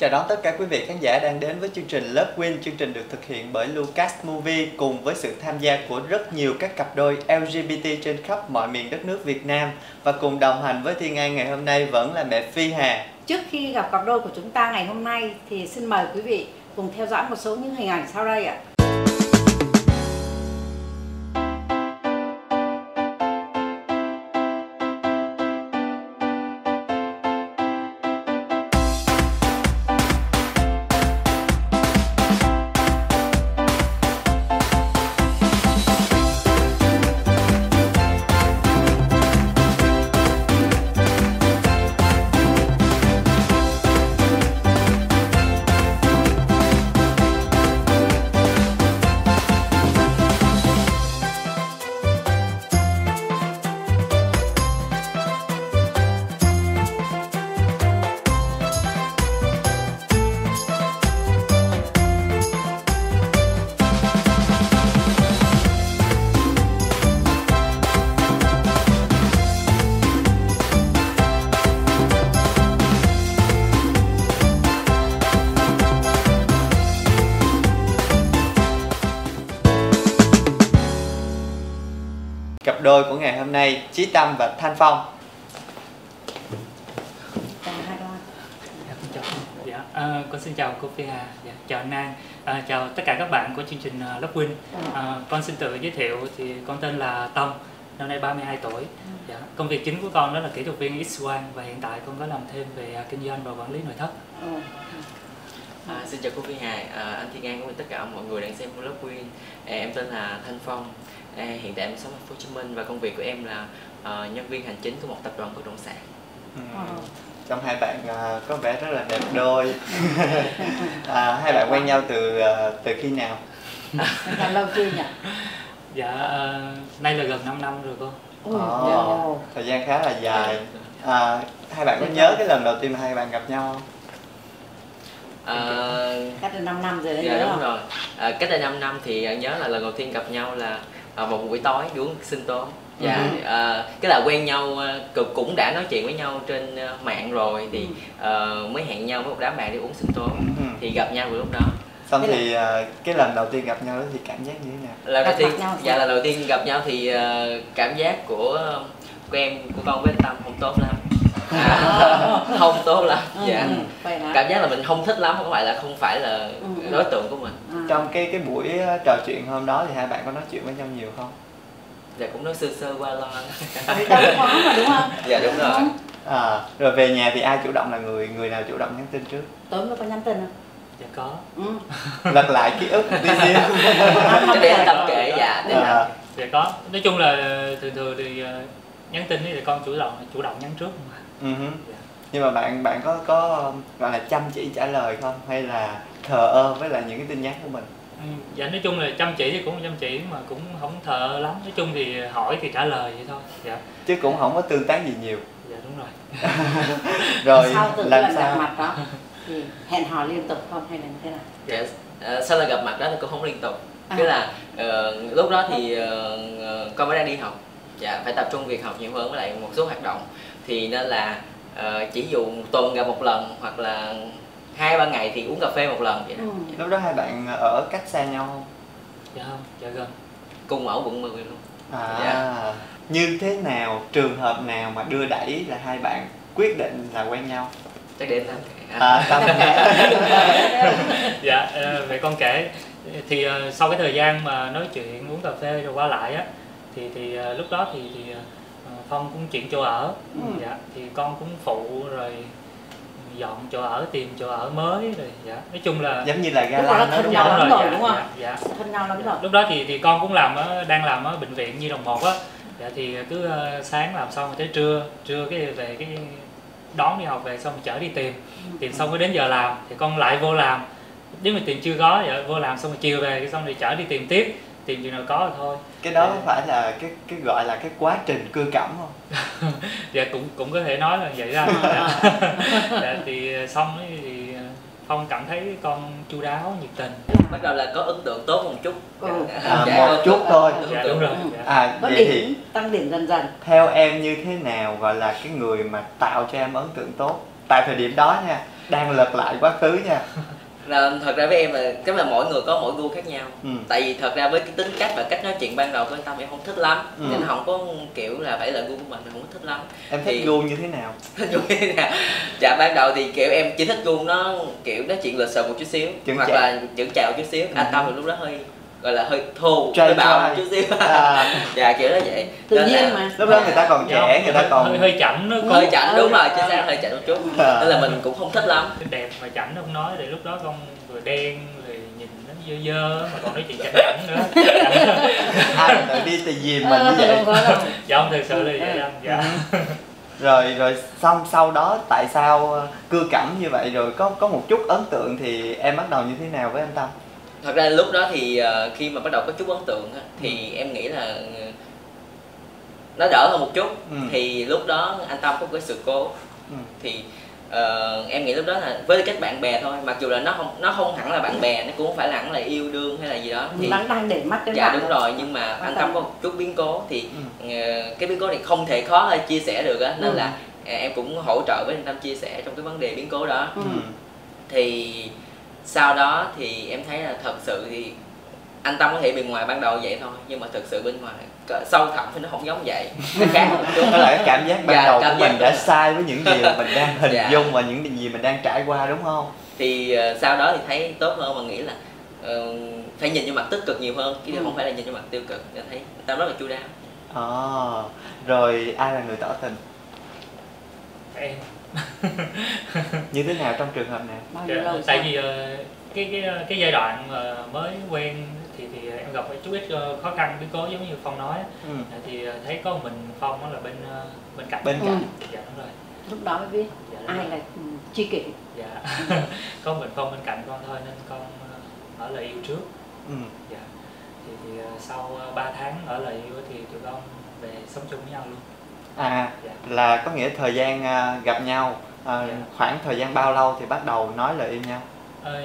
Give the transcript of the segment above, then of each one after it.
chào đón tất cả quý vị khán giả đang đến với chương trình Love Win. Chương trình được thực hiện bởi Lucas Movie cùng với sự tham gia của rất nhiều các cặp đôi LGBT trên khắp mọi miền đất nước Việt Nam. Và cùng đồng hành với Thiên An ngày hôm nay vẫn là mẹ Phi Hà. Trước khi gặp cặp đôi của chúng ta ngày hôm nay thì xin mời quý vị cùng theo dõi một số những hình ảnh sau đây ạ. Cặp đôi của ngày hôm nay Chí Tâm và Thanh Phong. Con xin chào cô Phi Hà, chào anh An, chào tất cả các bạn của chương trình Love Win. Con xin tự giới thiệu, thì con tên là Tâm, năm nay 32 tuổi. Công việc chính của con đó là kỹ thuật viên X-quang và hiện tại con có làm thêm về kinh doanh và quản lý nội thất. Xin chào cô Phi Hà, anh Thiên An cũng như tất cả mọi người đang xem Love Win. Em tên là Thanh Phong. Hiện tại em sống ở Hồ Chí Minh và công việc của em là nhân viên hành chính của một tập đoàn bất động sản. Trong hai bạn có vẻ rất là đẹp đôi. Hai bạn quen nhau từ khi nào? Lâu chưa nhỉ? Nay là gần 5 năm rồi cô. Thời gian khá là dài. Hai bạn có nhớ cái lần đầu tiên mà hai bạn gặp nhau không? Cách đây 5 năm rồi đấy. Dạ đúng rồi. Cách đây 5 năm thì nhớ là lần đầu tiên gặp nhau là một buổi tối đi uống sinh tố. Cái là quen nhau cũng đã nói chuyện với nhau trên mạng rồi thì mới hẹn nhau với một đám bạn đi uống sinh tố. Thì gặp nhau từ lúc đó. Xong thì cái lần đầu tiên gặp nhau đó thì cảm giác như thế nào? Lần đầu tiên gặp nhau thì cảm giác của con với anh Tâm không tốt lắm. Không tốt lắm. Cảm giác là mình không thích lắm, không phải là đối tượng của mình. Trong cái buổi trò chuyện hôm đó thì hai bạn có nói chuyện với nhau nhiều không? Dạ cũng nói sơ sơ qua loa. Đâu có mà đúng không? Dạ đúng rồi. Rồi về nhà thì ai chủ động, là người nào chủ động nhắn tin trước? Tối có nhắn tin không? Dạ có. Lật lại ký ức đi riêng. Để anh Tâm kể. Dạ có. Nói chung là thường thì nhắn tin thì con chủ động nhắn trước mà. Nhưng mà bạn có gọi là chăm chỉ trả lời không, hay là thờ ơ với lại những cái tin nhắn của mình? Dạ nói chung là chăm chỉ thì cũng chăm chỉ mà cũng không thờ ơ lắm. Nói chung thì hỏi thì trả lời vậy thôi. Dạ. Chứ cũng không có tương tác gì nhiều. Dạ đúng rồi. Rồi sau từ làm lần sao? gặp mặt đó thì hẹn hò liên tục không hay là như thế nào? Dạ, sau lần gặp mặt đó thì cũng không liên tục. Tức là lúc đó thì con mới đang đi học. Dạ, phải tập trung việc học nhiều hơn với lại một số hoạt động. Thì nên là chỉ dù tuần gặp một lần hoặc là 2-3 ngày thì uống cà phê một lần vậy đó. Lúc đó hai bạn ở cách xa nhau không? Dạ không, dạ gần. Cùng ở quận 10 luôn. Như thế nào, trường hợp nào mà đưa đẩy là hai bạn quyết định là quen nhau? Chắc để Tâm Dạ, vậy con kể. Thì sau cái thời gian mà nói chuyện uống cà phê rồi qua lại á, thì lúc đó thì Phong cũng chuyển chỗ ở. Dạ, thì con cũng phụ rồi dọn chỗ ở, tìm chỗ ở mới rồi. Dạ, nói chung là giống như là gala đó, thân nhau lắm rồi đúng không? Dạ. Thân nhau lắm rồi. Lúc đó thì con cũng đang làm ở bệnh viện Nhi Đồng 1 á. Dạ, thì cứ sáng làm xong rồi tới trưa cái về cái đón đi học về xong chở đi tìm xong mới đến giờ làm thì con lại vô làm. Nếu mà tìm chưa có vậy vô làm xong rồi chiều về xong rồi chở đi tìm tiếp, tìm chừng nào có rồi thôi. Cái đó có phải là cái gọi là cái quá trình cưa cẩm không? Dạ cũng có thể nói là vậy ra. Dạ, thì xong ấy thì Phong cảm thấy con chu đáo, nhiệt tình. Bắt đầu là có ấn tượng tốt một chút. Một chút thôi. Dạ đúng rồi. Có vậy điểm, thì tăng điểm dần dần. theo em như thế nào gọi là cái người mà tạo cho em ấn tượng tốt? Tại thời điểm đó nha, đang lật lại quá khứ nha. Là thật ra với em là cái là mỗi người có mỗi gu khác nhau. Tại vì thật ra với cái tính cách và cách nói chuyện ban đầu của anh Tâm em không thích lắm, nên không có kiểu là phải là gu của mình không có thích lắm. Em thích gu như thế nào? Thích gu như thế nào? Dạ ban đầu thì kiểu em chỉ thích gu nó kiểu nói chuyện lịch sự một chút xíu, hoặc là chững chạc một chút xíu. Anh Tâm thì lúc đó hơi gọi là hơi thô, hơi bạo một chút xíu. Dạ kiểu đó vậy. Tự nhiên mà. Lúc đó người ta còn trẻ, người ta còn hơi chảnh nó. Hơi chảnh đúng rồi, chính xác hơi chảnh một chút. Nên là mình cũng không thích lắm. Đẹp mà chảnh không nói, thì lúc đó con vừa đen rồi nhìn nó dơ dơ mà còn nói chuyện chảnh nữa. ai tự đi từ dìm mình như vậy. Dạ không, thực sự là vậy anh. Dạ. Rồi xong sau đó tại sao cưa cẩm như vậy, rồi có một chút ấn tượng thì em bắt đầu như thế nào với anh Tâm? Thật ra lúc đó thì khi mà bắt đầu có chút ấn tượng thì em nghĩ là nó đỡ hơn một chút. Thì lúc đó anh Tâm có một cái sự cố. Thì em nghĩ lúc đó là với cách bạn bè thôi, mặc dù là nó không hẳn là bạn bè, nó cũng không phải là hẳn là yêu đương hay là gì đó. Thì đang để mắt đến dạ bạn đúng rồi, nhưng mà anh Tâm có một chút biến cố thì cái biến cố này không thể khó hay chia sẻ được á, nên là em cũng hỗ trợ với anh Tâm chia sẻ trong cái vấn đề biến cố đó. Thì sau đó thì em thấy là thật sự thì anh Tâm có thể bề ngoài ban đầu vậy thôi, nhưng mà thực sự bên ngoài sâu thẳm thì nó không giống vậy. Nó khác một chút. Đó là cái cảm giác ban đầu của mình đã sai với những gì mà mình đang hình dạ. dung và những gì mình đang trải qua, đúng không? Thì sau đó thì thấy tốt hơn và nghĩ là phải nhìn vô mặt tích cực nhiều hơn, chứ không phải là nhìn vô mặt tiêu cực. Nên thấy anh Tâm rất là chu đáo. Rồi ai là người tỏ tình? Em. Như thế nào trong trường hợp này? Tại vì cái giai đoạn mới quen thì em gặp chút ít khó khăn biến cố giống như Phong nói. Thì thấy có mình Phong đó là bên cạnh. Dạ đúng rồi. Lúc đó mới biết ai là tri kỷ. Dạ. Có mình Phong bên cạnh con thôi nên con ở lại yêu trước. Dạ. Thì sau 3 tháng ở lại yêu thì tụi con về sống chung với nhau luôn. Dạ. Là có nghĩa thời gian gặp nhau khoảng thời gian bao lâu thì bắt đầu nói lời yêu nhau?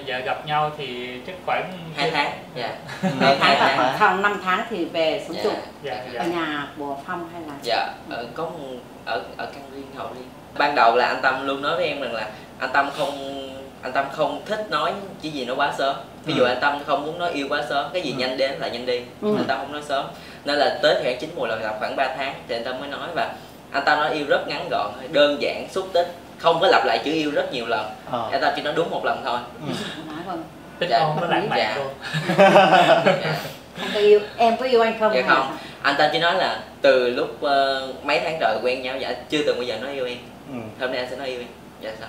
Dạ gặp nhau thì chắc khoảng 2 tháng. Dạ. 2 tháng, sau 5 tháng thì về sống chung. Dạ. Ở nhà của Phong hay là? Dạ, có ở căn riêng, hộ riêng. Ban đầu là anh Tâm luôn nói với em rằng là anh Tâm không thích nói chỉ gì nó quá sớm. Ví dụ anh Tâm không muốn nói yêu quá sớm, cái gì nhanh đến là nhanh đi. Anh Tâm không nói sớm. Nên là tới thời gian 9 mùi là khoảng 3 tháng thì anh Tâm mới nói, và anh Tâm nói yêu rất ngắn gọn, đơn giản, xúc tích, không có lặp lại chữ yêu rất nhiều lần. Anh Tâm chỉ nói đúng một lần thôi. Tích con nó lãng mạn luôn. Anh có yêu, em có yêu anh không? Dạ không, anh Tâm chỉ nói là từ lúc mấy tháng trời quen nhau, dạ chưa từng bao giờ nói yêu em. Hôm nay anh sẽ nói yêu em. Dạ sao?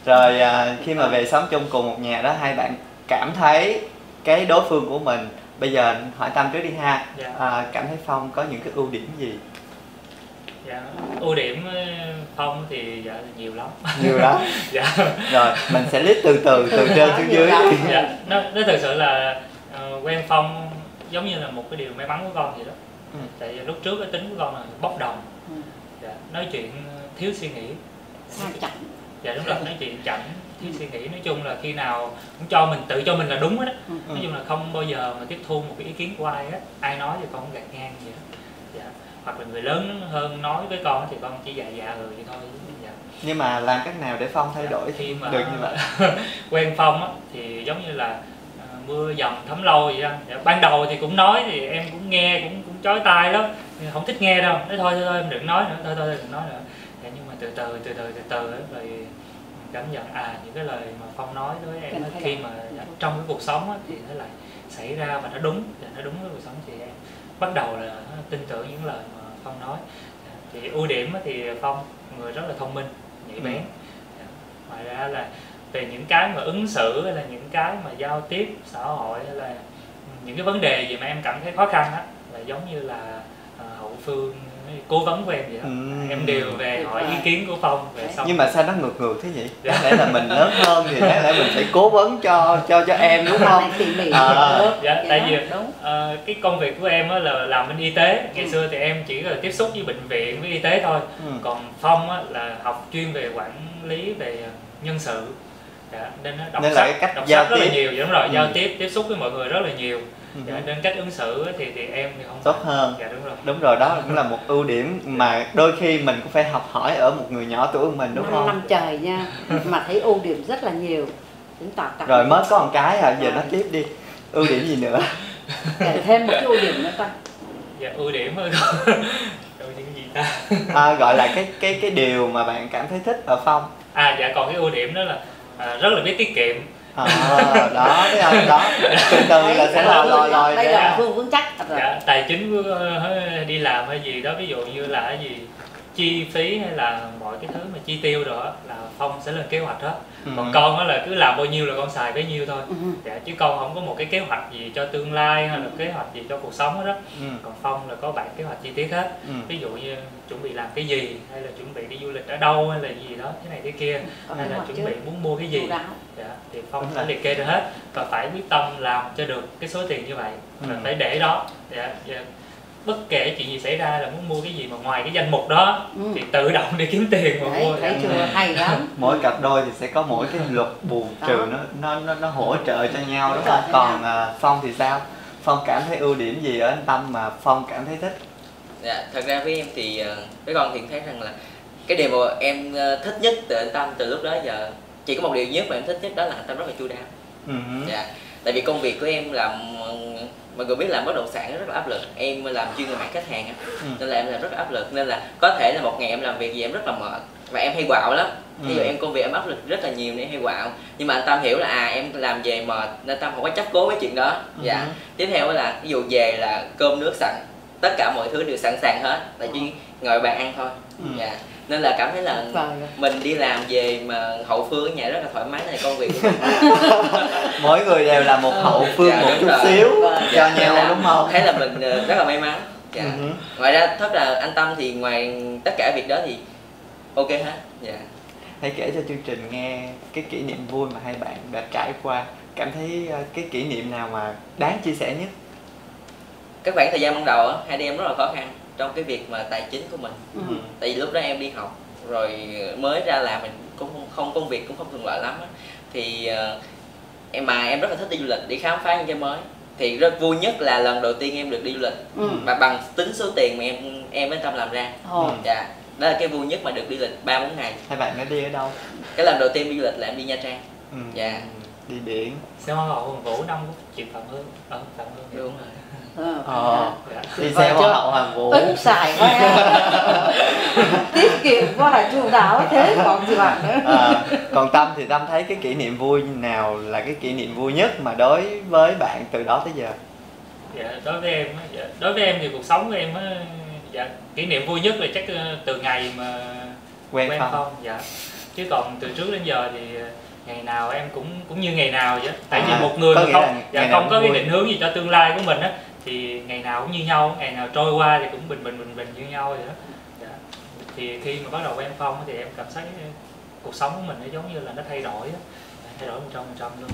Rồi khi mà về sống chung cùng một nhà đó, hai bạn cảm thấy cái đối phương của mình, bây giờ hỏi Tâm trước đi ha. Cảm thấy Phong có những cái ưu điểm gì? Dạ, ưu điểm Phong thì dạ nhiều lắm. Nhiều lắm. Dạ. Rồi mình sẽ list từ trên xuống dưới. Dạ, nó thực sự là quen Phong giống như là một cái điều may mắn của con vậy đó. Tại vì lúc trước cái tính của con là bốc đồng. Dạ, nói chuyện thiếu suy nghĩ. Chậm. Dạ đúng rồi, nói chuyện chậm, thiếu suy nghĩ. Nói chung là khi nào cũng tự cho mình là đúng hết á. Nói chung là không bao giờ mà tiếp thu một cái ý kiến của ai hết. Ai nói thì con cũng gạt ngang vậy đó. Dạ. Hoặc là người lớn hơn nói với con thì con chỉ dạ vậy thôi. Dạ. Nhưng mà làm cách nào để Phong thay đổi khi mà được như vậy? Quen Phong á, thì giống như là mưa dầm thấm lâu vậy anh. Dạ, ban đầu thì cũng nói thì em cũng nghe cũng chói tai lắm, không thích nghe đâu. Nói thôi em đừng nói nữa, thôi đừng nói nữa. Dạ, nhưng mà từ từ rồi cảm nhận những cái lời mà Phong nói với em á, khi mà trong cái cuộc sống á, thì nó lại xảy ra và nó đúng với cuộc sống, thì em bắt đầu là tin tưởng những lời mà Phong nói. Thì ưu điểm thì Phong người rất là thông minh, nhạy bén. Ngoài ra là về những cái mà ứng xử hay là những cái mà giao tiếp xã hội hay là những cái vấn đề gì mà em cảm thấy khó khăn á, là giống như là hậu phương cố vấn của em vậy đó. Em đều về hỏi ý kiến của Phong về xong. Nhưng mà sao nó ngược thế nhỉ? Đáng lẽ là mình lớn hơn thì đáng lẽ mình phải cố vấn cho em đúng không? Dạ, tại vì cái công việc của em là làm bên y tế. Ngày xưa thì em chỉ là tiếp xúc với bệnh viện với y tế thôi. Còn Phong là học chuyên về quản lý về nhân sự. Dạ, nên nó đọc sách rất là nhiều. Đúng rồi, giao tiếp tiếp xúc với mọi người rất là nhiều. Dạ, nên cách ứng xử thì em thì không tốt hơn. Dạ đúng rồi. Đúng rồi, đó cũng là một ưu điểm mà đôi khi mình cũng phải học hỏi ở một người nhỏ tuổi của mình, đúng không? Năm trời nha, mà thấy ưu điểm rất là nhiều. Chúng ta Rồi mới có một cái giờ nói tiếp đi, ưu điểm gì nữa? kể thêm một cái ưu điểm nữa coi. Dạ ưu điểm thôi. Ưu điểm gì ta? Gọi là cái điều mà bạn cảm thấy thích ở Phong. Dạ còn cái ưu điểm đó là rất là biết tiết kiệm. Đó thấy không? Đó từ từ là sẽ lòi đây là vững chắc rồi. Dạ, tài chính đi làm hay gì đó, ví dụ như là cái gì chi phí hay là mọi cái thứ mà chi tiêu rồi đó là Phong sẽ lên kế hoạch hết. Còn con đó là cứ làm bao nhiêu là con xài bấy nhiêu thôi. Dạ, chứ con không có một cái kế hoạch gì cho tương lai hay là kế hoạch gì cho cuộc sống hết đó. Còn Phong là có bản kế hoạch chi tiết hết. Ví dụ như chuẩn bị làm cái gì, hay là chuẩn bị đi du lịch ở đâu, hay là gì đó thế này thế kia, hay là chuẩn bị muốn mua cái gì. Dạ, thì Phong phải liệt kê ra hết và phải quyết tâm làm cho được cái số tiền như vậy, rồi phải để đó. Dạ, bất kể chuyện gì xảy ra là muốn mua cái gì mà ngoài cái danh mục đó thì tự động để kiếm tiền mà mua. Thấy chưa, hay lắm. Mỗi cặp đôi thì sẽ có mỗi cái luật bù trừ nó hỗ trợ cho nhau, đúng không? Còn Phong thì sao? Phong cảm thấy ưu điểm gì ở anh Tâm mà Phong cảm thấy thích? Dạ, thật ra với em thì với con thì thấy rằng là cái điều mà em thích nhất từ anh Tâm từ lúc đó giờ chỉ có một điều nhất mà em thích nhất, đó là anh Tâm rất là chu đáo. Dạ, tại vì công việc của em làm, mọi người biết làm bất động sản rất là áp lực, em làm chuyên về mảng khách hàng nên là em làm rất là áp lực, nên là có thể là một ngày em làm việc gì em rất là mệt và em hay quạo lắm. Ví dụ em công việc em áp lực rất là nhiều nên em hay quạo, nhưng mà anh Tâm hiểu là em làm về mệt nên Tâm không có chấp cố với chuyện đó. Dạ, tiếp theo là ví dụ về là cơm nước sẵn, tất cả mọi thứ đều sẵn sàng hết, tại chỉ ngồi bàn ăn thôi. Dạ, nên là cảm thấy là mình đi làm về mà hậu phương ở nhà rất là thoải mái, này công việc của mình. Mỗi người đều là một hậu phương một chút xíu cho nhau, đúng không? Thấy là mình rất là may mắn. Dạ. Ngoài ra thật là anh Tâm thì ngoài tất cả việc đó thì ok hết. Dạ. Hãy kể cho chương trình nghe cái kỷ niệm vui mà hai bạn đã trải qua, cảm thấy cái kỷ niệm nào mà đáng chia sẻ nhất? Các khoảng thời gian ban đầu á, hai đứa em rất là khó khăn trong cái việc mà tài chính của mình. Tại vì lúc đó em đi học rồi mới ra làm, mình cũng không công việc cũng không thuận lợi lắm á. Thì em rất là thích đi du lịch, đi khám phá những cái mới. Thì rất vui nhất là lần đầu tiên em được đi du lịch mà bằng tính số tiền mà em với Tâm làm ra. Dạ, đó là cái vui nhất mà được đi lịch 3-4 ngày. Hai bạn đã đi ở đâu? Cái lần đầu tiên đi du lịch là em đi Nha Trang. Dạ. Đi biển. Xe hoa hậu Hoàng Vũ năm chuyện Phạm Hương. Phạm Hương. Đúng rồi. Đi xe hoa hậu Hoàng Vũ. Ức xài quá. Tiết kiệm quá, chu đáo thế còn gì bạn nữa. Còn Tâm thì Tâm thấy cái kỷ niệm vui nào là cái kỷ niệm vui nhất mà đối với bạn từ đó tới giờ? Dạ, đối với em thì cuộc sống của em á, dạ, kỷ niệm vui nhất là chắc từ ngày mà quen Phong. Dạ, chứ còn từ trước đến giờ thì ngày nào em cũng như ngày nào vậy. Tại vì một người mà không có cái định hướng gì cho tương lai của mình á thì ngày nào cũng như nhau, ngày nào trôi qua thì cũng bình bình như nhau vậy đó. Dạ. Thì khi mà bắt đầu quen Phong thì em cảm thấy cuộc sống của mình nó giống như là nó thay đổi đó. Thay đổi 100% luôn.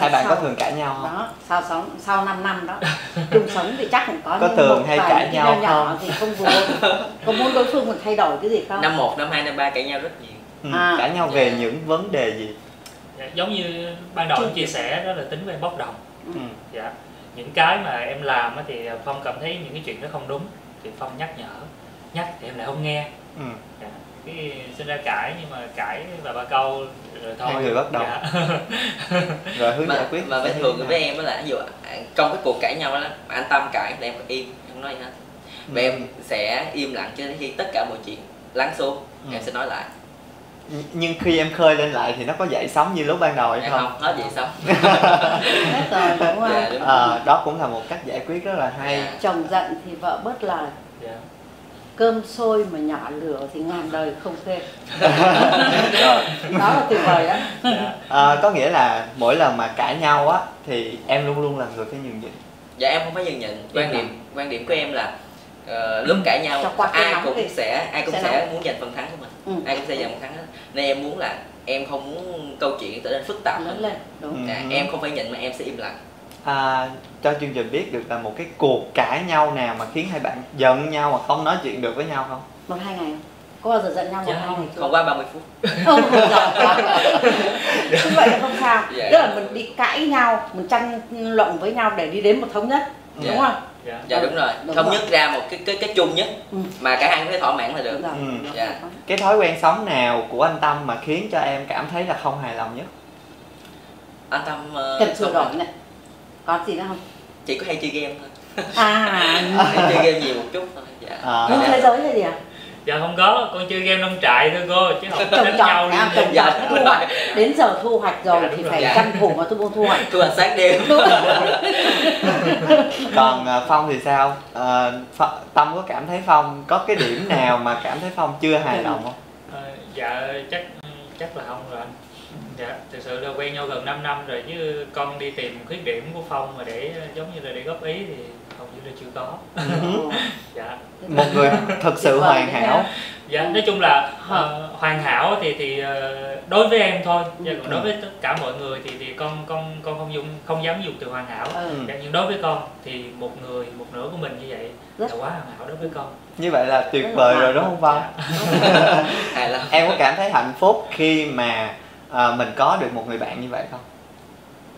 Hai bạn có thường cãi nhau không? Đó, sau 5 năm đó chung sống thì chắc cũng có thường hay cãi nhau không? Thì không vui. Có muốn đối phương mình thay đổi cái gì không? Năm 1, năm 2, năm 3 cãi nhau rất nhiều. Cãi nhau về những vấn đề gì? Dạ, giống như ban đầu em chia sẻ đó là tính của em bốc đồng. Dạ, những cái mà em làm thì Phong cảm thấy những cái chuyện đó không đúng thì Phong nhắc thì em lại không nghe. Dạ, cái sinh ra cãi, nhưng mà cãi và ba câu rồi thôi. Hai người bắt đầu. Dạ. Rồi hướng giải quyết. Mà thường với em đó là ví dụ trong cái cuộc cãi nhau đó mà anh Tâm cãi thì em im, không nói gì hết. Và em sẽ im lặng cho đến khi tất cả mọi chuyện lắng xuống, em sẽ nói lại. Nhưng khi em khơi lên lại thì nó có dậy sóng như lúc ban đầu hay không? Không, hết dậy sóng. Hết rồi, đúng không? Dạ, đúng đó cũng là một cách giải quyết rất là hay. Chồng giận thì vợ bớt lời. Cơm sôi mà nhỏ lửa thì ngàn đời không quên. Đó là tuyệt vời đó. Có nghĩa là mỗi lần mà cãi nhau á thì em luôn luôn là người phải nhường nhịn. Dạ, em không phải nhường nhịn. Quan điểm của em là lúc cãi nhau ai cũng sẽ muốn giành phần thắng của mình. Ai cũng sẽ giành phần thắng hết. Nên em muốn là em không muốn câu chuyện trở nên phức tạp lên. Đúng. Em không phải nhịn mà em sẽ im lặng. Cho chương trình biết được là một cái cuộc cãi nhau nào mà khiến hai bạn giận nhau mà không nói chuyện được với nhau không? 1-2 ngày Có bao giờ giận nhau một Dạ hai ngày chưa? Không qua 30 phút. Không, như vậy là không sao. Dạ. Tức là mình đi cãi nhau, mình tranh luận với nhau để đi đến một thống nhất, Dạ. đúng không? Dạ. Dạ đúng rồi, Đúng thống rồi. nhất ra một cái chung nhất mà cả hai có thể thỏa mãn là được. Đúng rồi. Ừ. Dạ. Cái thói quen sống nào của anh Tâm mà khiến cho em cảm thấy là không hài lòng nhất? Anh Tâm Cần sửa đổi này. Có gì nữa không? chỉ có hay chơi game thôi. À, Hay chơi game nhiều một chút thôi. Dạ. muốn thế giới hay gì à? Dạ không có, con chơi game nông trại thôi cô, chứ không có Trồng đánh trọt, nhau à, đi. trồng Dạ, trọt, đúng thu rồi. hoạch. Đến giờ thu hoạch rồi Dạ, thì đúng phải rồi. tranh thủ mà thu hoạch. Thu hoạch sáng đêm. Còn Phong thì sao? Tâm có cảm thấy Phong có cái điểm nào mà cảm thấy Phong chưa hài lòng không? Dạ chắc là không rồi anh. Dạ, thực sự là quen nhau gần 5 năm rồi, chứ con đi tìm khuyết điểm của Phong mà để giống như là để góp ý thì hầu như là chưa có. Dạ. Một người thật sự hoàn hảo. Dạ, nói chung là hoàn hảo thì đối với em thôi. Dạ, còn đối với tất cả mọi người thì con không dám dùng từ hoàn hảo. Dạ, nhưng đối với con thì một nửa của mình như vậy là quá hoàn hảo đối với con. Như vậy là tuyệt vời rồi đúng không Phong? Hài lòng. Em có cảm thấy hạnh phúc khi mà mình có được một người bạn như vậy không?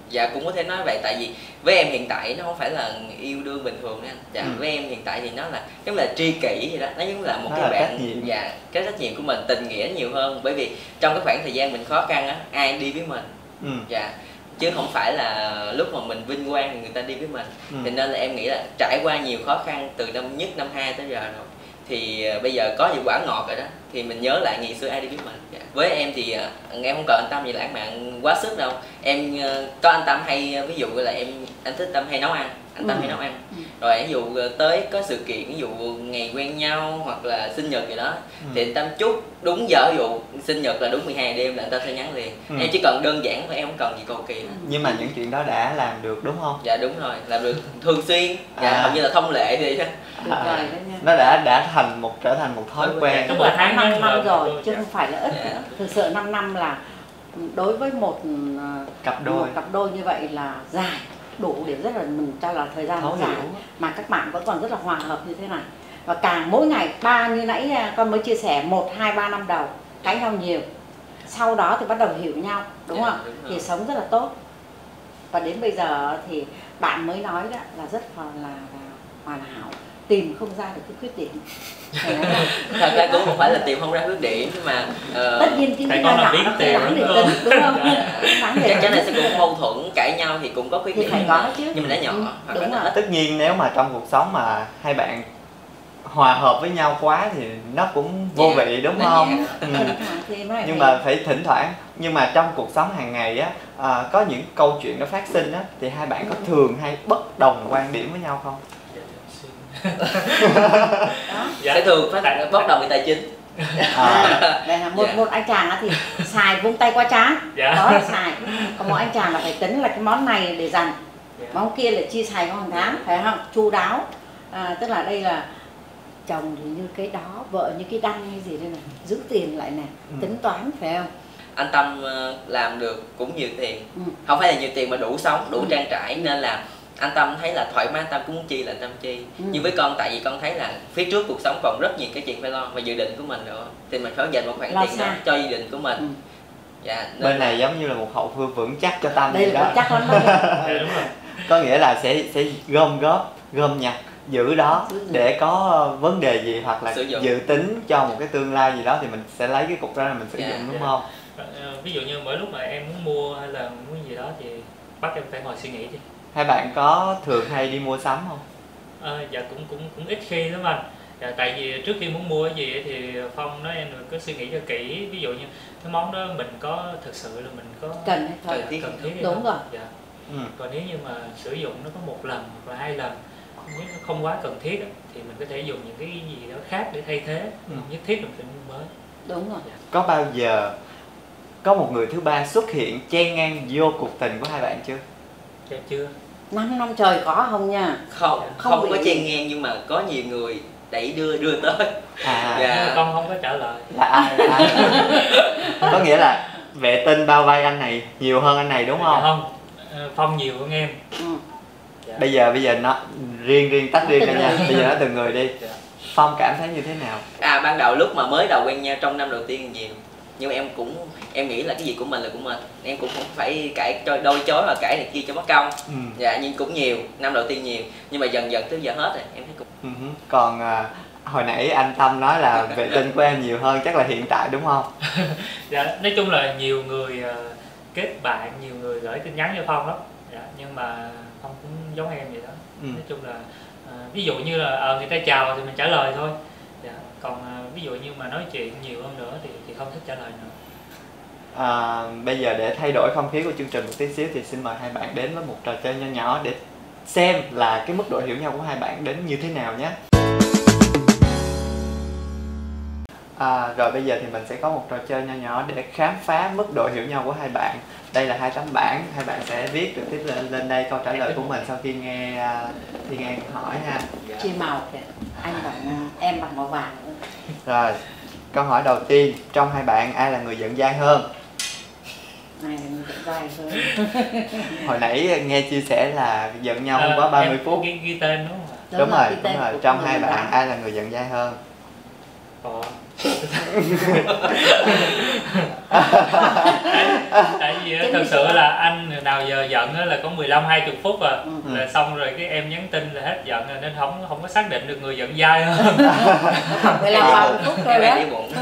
Dạ cũng có thể nói vậy, tại vì với em hiện tại nó không phải là yêu đương bình thường nha anh. Dạ, với em hiện tại thì nó là giống là tri kỷ vậy đó, nó giống là một cái bạn. Dạ, cái trách nhiệm của mình, tình nghĩa nhiều hơn, bởi vì trong cái khoảng thời gian mình khó khăn á, ai đi với mình. Dạ, chứ không phải là lúc mà mình vinh quang thì người ta đi với mình. Thì nên là em nghĩ là trải qua nhiều khó khăn từ năm nhất, năm 2 tới giờ rồi, thì bây giờ có những quả ngọt rồi đó, thì mình nhớ lại ngày xưa ai đi với mình. Dạ. Với em thì em không cần anh Tâm gì lãng mạn quá sức đâu. Em có anh Tâm hay, ví dụ là anh thích Tâm hay nấu ăn, anh Tâm hay nấu ăn. Rồi ví dụ tới có sự kiện, ví dụ ngày quen nhau hoặc là sinh nhật gì đó, thì anh Tâm chúc đúng giờ, ví dụ sinh nhật là đúng 12 đêm là anh Tâm sẽ nhắn liền. Em chỉ cần đơn giản thôi, em không cần gì cầu kỳ. Nhưng mà những chuyện đó đã làm được đúng không? Dạ đúng rồi, làm được thường xuyên. Dạ, hầu như là thông lệ thì nó đã trở thành một thói quen. Tức là 5 năm rồi chứ không phải là ít nữa. Thực sự 5 năm là đối với một cặp đôi như vậy là dài, đủ để rất là mình cho là thời gian dài mà các bạn vẫn còn rất là hòa hợp như thế này. Và càng mỗi ngày như nãy con mới chia sẻ 1, 2, 3 năm đầu cãi nhau nhiều, sau đó thì bắt đầu hiểu nhau, đúng không? Thì sống rất là tốt. Và đến bây giờ thì bạn mới nói đó là rất là hoàn hảo, tìm không ra được cái khuyết điểm. Thật ra cũng không phải là tìm không ra khuyết điểm, nhưng mà tất nhiên cái nhỏ nhỏ nó không đáng để tính, đúng không? Chắc chắn là sẽ cũng mâu thuẫn, cãi nhau thì cũng có khuyết điểm, phải có chứ. Nhưng mà nó nhỏ. Đúng rồi. Tất nhiên nếu mà trong cuộc sống mà hai bạn hòa hợp với nhau quá thì nó cũng vô vị đúng không? Nhưng mà phải thỉnh thoảng. Nhưng mà trong cuộc sống hàng ngày á, có những câu chuyện nó phát sinh á, thì hai bạn có thường hay bất đồng quan điểm với nhau không? Sẽ thường phát bất đồng về tài chính. Đây là một anh chàng thì xài vung tay qua trán, đó là xài. Còn một anh chàng là phải tính là cái món này để dành, món kia là chi xài trong hàng tháng, phải không? Chu đáo. Tức là đây là chồng thì như cái đó, vợ như cái đăng hay gì đây này, giữ tiền lại này, tính toán, phải không? Anh Tâm làm được cũng nhiều tiền, không phải là nhiều tiền mà đủ sống, đủ trang trải, nên là anh Tâm thấy là thoải mái, anh Tâm cũng muốn chi là anh Tâm chi. Nhưng với con, tại vì con thấy là phía trước cuộc sống còn rất nhiều cái chuyện phải lo, và dự định của mình nữa, thì mình phải dành một khoản tiền đó cho dự định của mình. Dạ, bên này giống như là một hậu phương vững chắc cho Tâm. Đây là chắc lắm đó. Đúng rồi. Có nghĩa là sẽ gom nhặt giữ đó, để có vấn đề gì hoặc là dự tính cho một cái tương lai gì đó thì mình sẽ lấy cái cục đó là mình sử dụng, đúng không? Ví dụ như mỗi lúc mà em muốn mua hay là muốn gì đó thì bắt em phải ngồi suy nghĩ đi. Hai bạn có thường hay đi mua sắm không? Dạ cũng ít khi lắm anh. Dạ, tại vì trước khi muốn mua cái gì thì Phong nói em cứ suy nghĩ cho kỹ, ví dụ như cái món đó mình có thực sự là mình có cần hay cần thiết hay đúng không? rồi. Dạ. Còn nếu như mà sử dụng nó có một lần hoặc là 2 lần, nếu nó không quá cần thiết thì mình có thể dùng những cái gì đó khác để thay thế, không nhất thiết mình phải mua mới. Đúng rồi. Dạ. Có bao giờ có một người thứ ba xuất hiện chen ngang vô cuộc tình của hai bạn chưa? Dạ chưa. 5 năm trời có không nha? Không có chen ngang, nhưng mà có nhiều người đẩy đưa tới. Dạ. Con không có trả lời. Là ai? Có nghĩa là vệ tinh bao vây anh này nhiều hơn anh này đúng không? Dạ, không. Phong nhiều hơn em. Dạ. Bây giờ nó riêng tách riêng ra nha. Bây giờ nó từng người đi. Dạ. Phong cảm thấy như thế nào? Ban đầu lúc mà mới đầu quen nhau trong năm đầu tiên nhiều, nhưng mà em nghĩ là cái gì của mình là của mình, em cũng không phải cãi đôi chối và cãi này kia cho mất công. Dạ, nhưng cũng nhiều, năm đầu tiên nhiều, nhưng mà dần dần tới giờ hết rồi em thấy cũng. Còn hồi nãy anh Tâm nói là vệ tinh của em nhiều hơn, chắc là hiện tại đúng không? Dạ, nói chung là nhiều người kết bạn, nhiều người gửi tin nhắn cho Phong lắm. Dạ, nhưng mà Phong cũng giống em vậy đó. Nói chung là ví dụ như là người ta chào thì mình trả lời thôi. Dạ, còn ví dụ như mà nói chuyện nhiều hơn nữa thì không thích trả lời nữa. Bây giờ để thay đổi không khí của chương trình một tí xíu thì xin mời hai bạn đến với một trò chơi nho nhỏ để xem là cái mức độ hiểu nhau của hai bạn đến như thế nào nhé. Rồi bây giờ thì mình sẽ có một trò chơi nho nhỏ để khám phá mức độ hiểu nhau của hai bạn. Đây là 2 tấm bảng, hai bạn sẽ viết trực tiếp lên đây câu trả lời của mình sau khi nghe hỏi ha. Chia màu kìa, anh bằng em bằng màu vàng. Rồi, câu hỏi đầu tiên, trong hai bạn ai là người giận dai hơn? Này là người giận dai hơn. Hồi nãy nghe chia sẻ là giận nhau không quá 30 phút. Ghi tên đúng không? Đúng rồi. Trong hai bạn ai là người giận dai hơn? Tại vì thật sự là anh nào giờ giận là có 15-20 phút là xong rồi cái em nhắn tin là hết giận rồi, nên không có xác định được người giận dai hơn. 15-30 phút thôi đó. Em hay để bụng.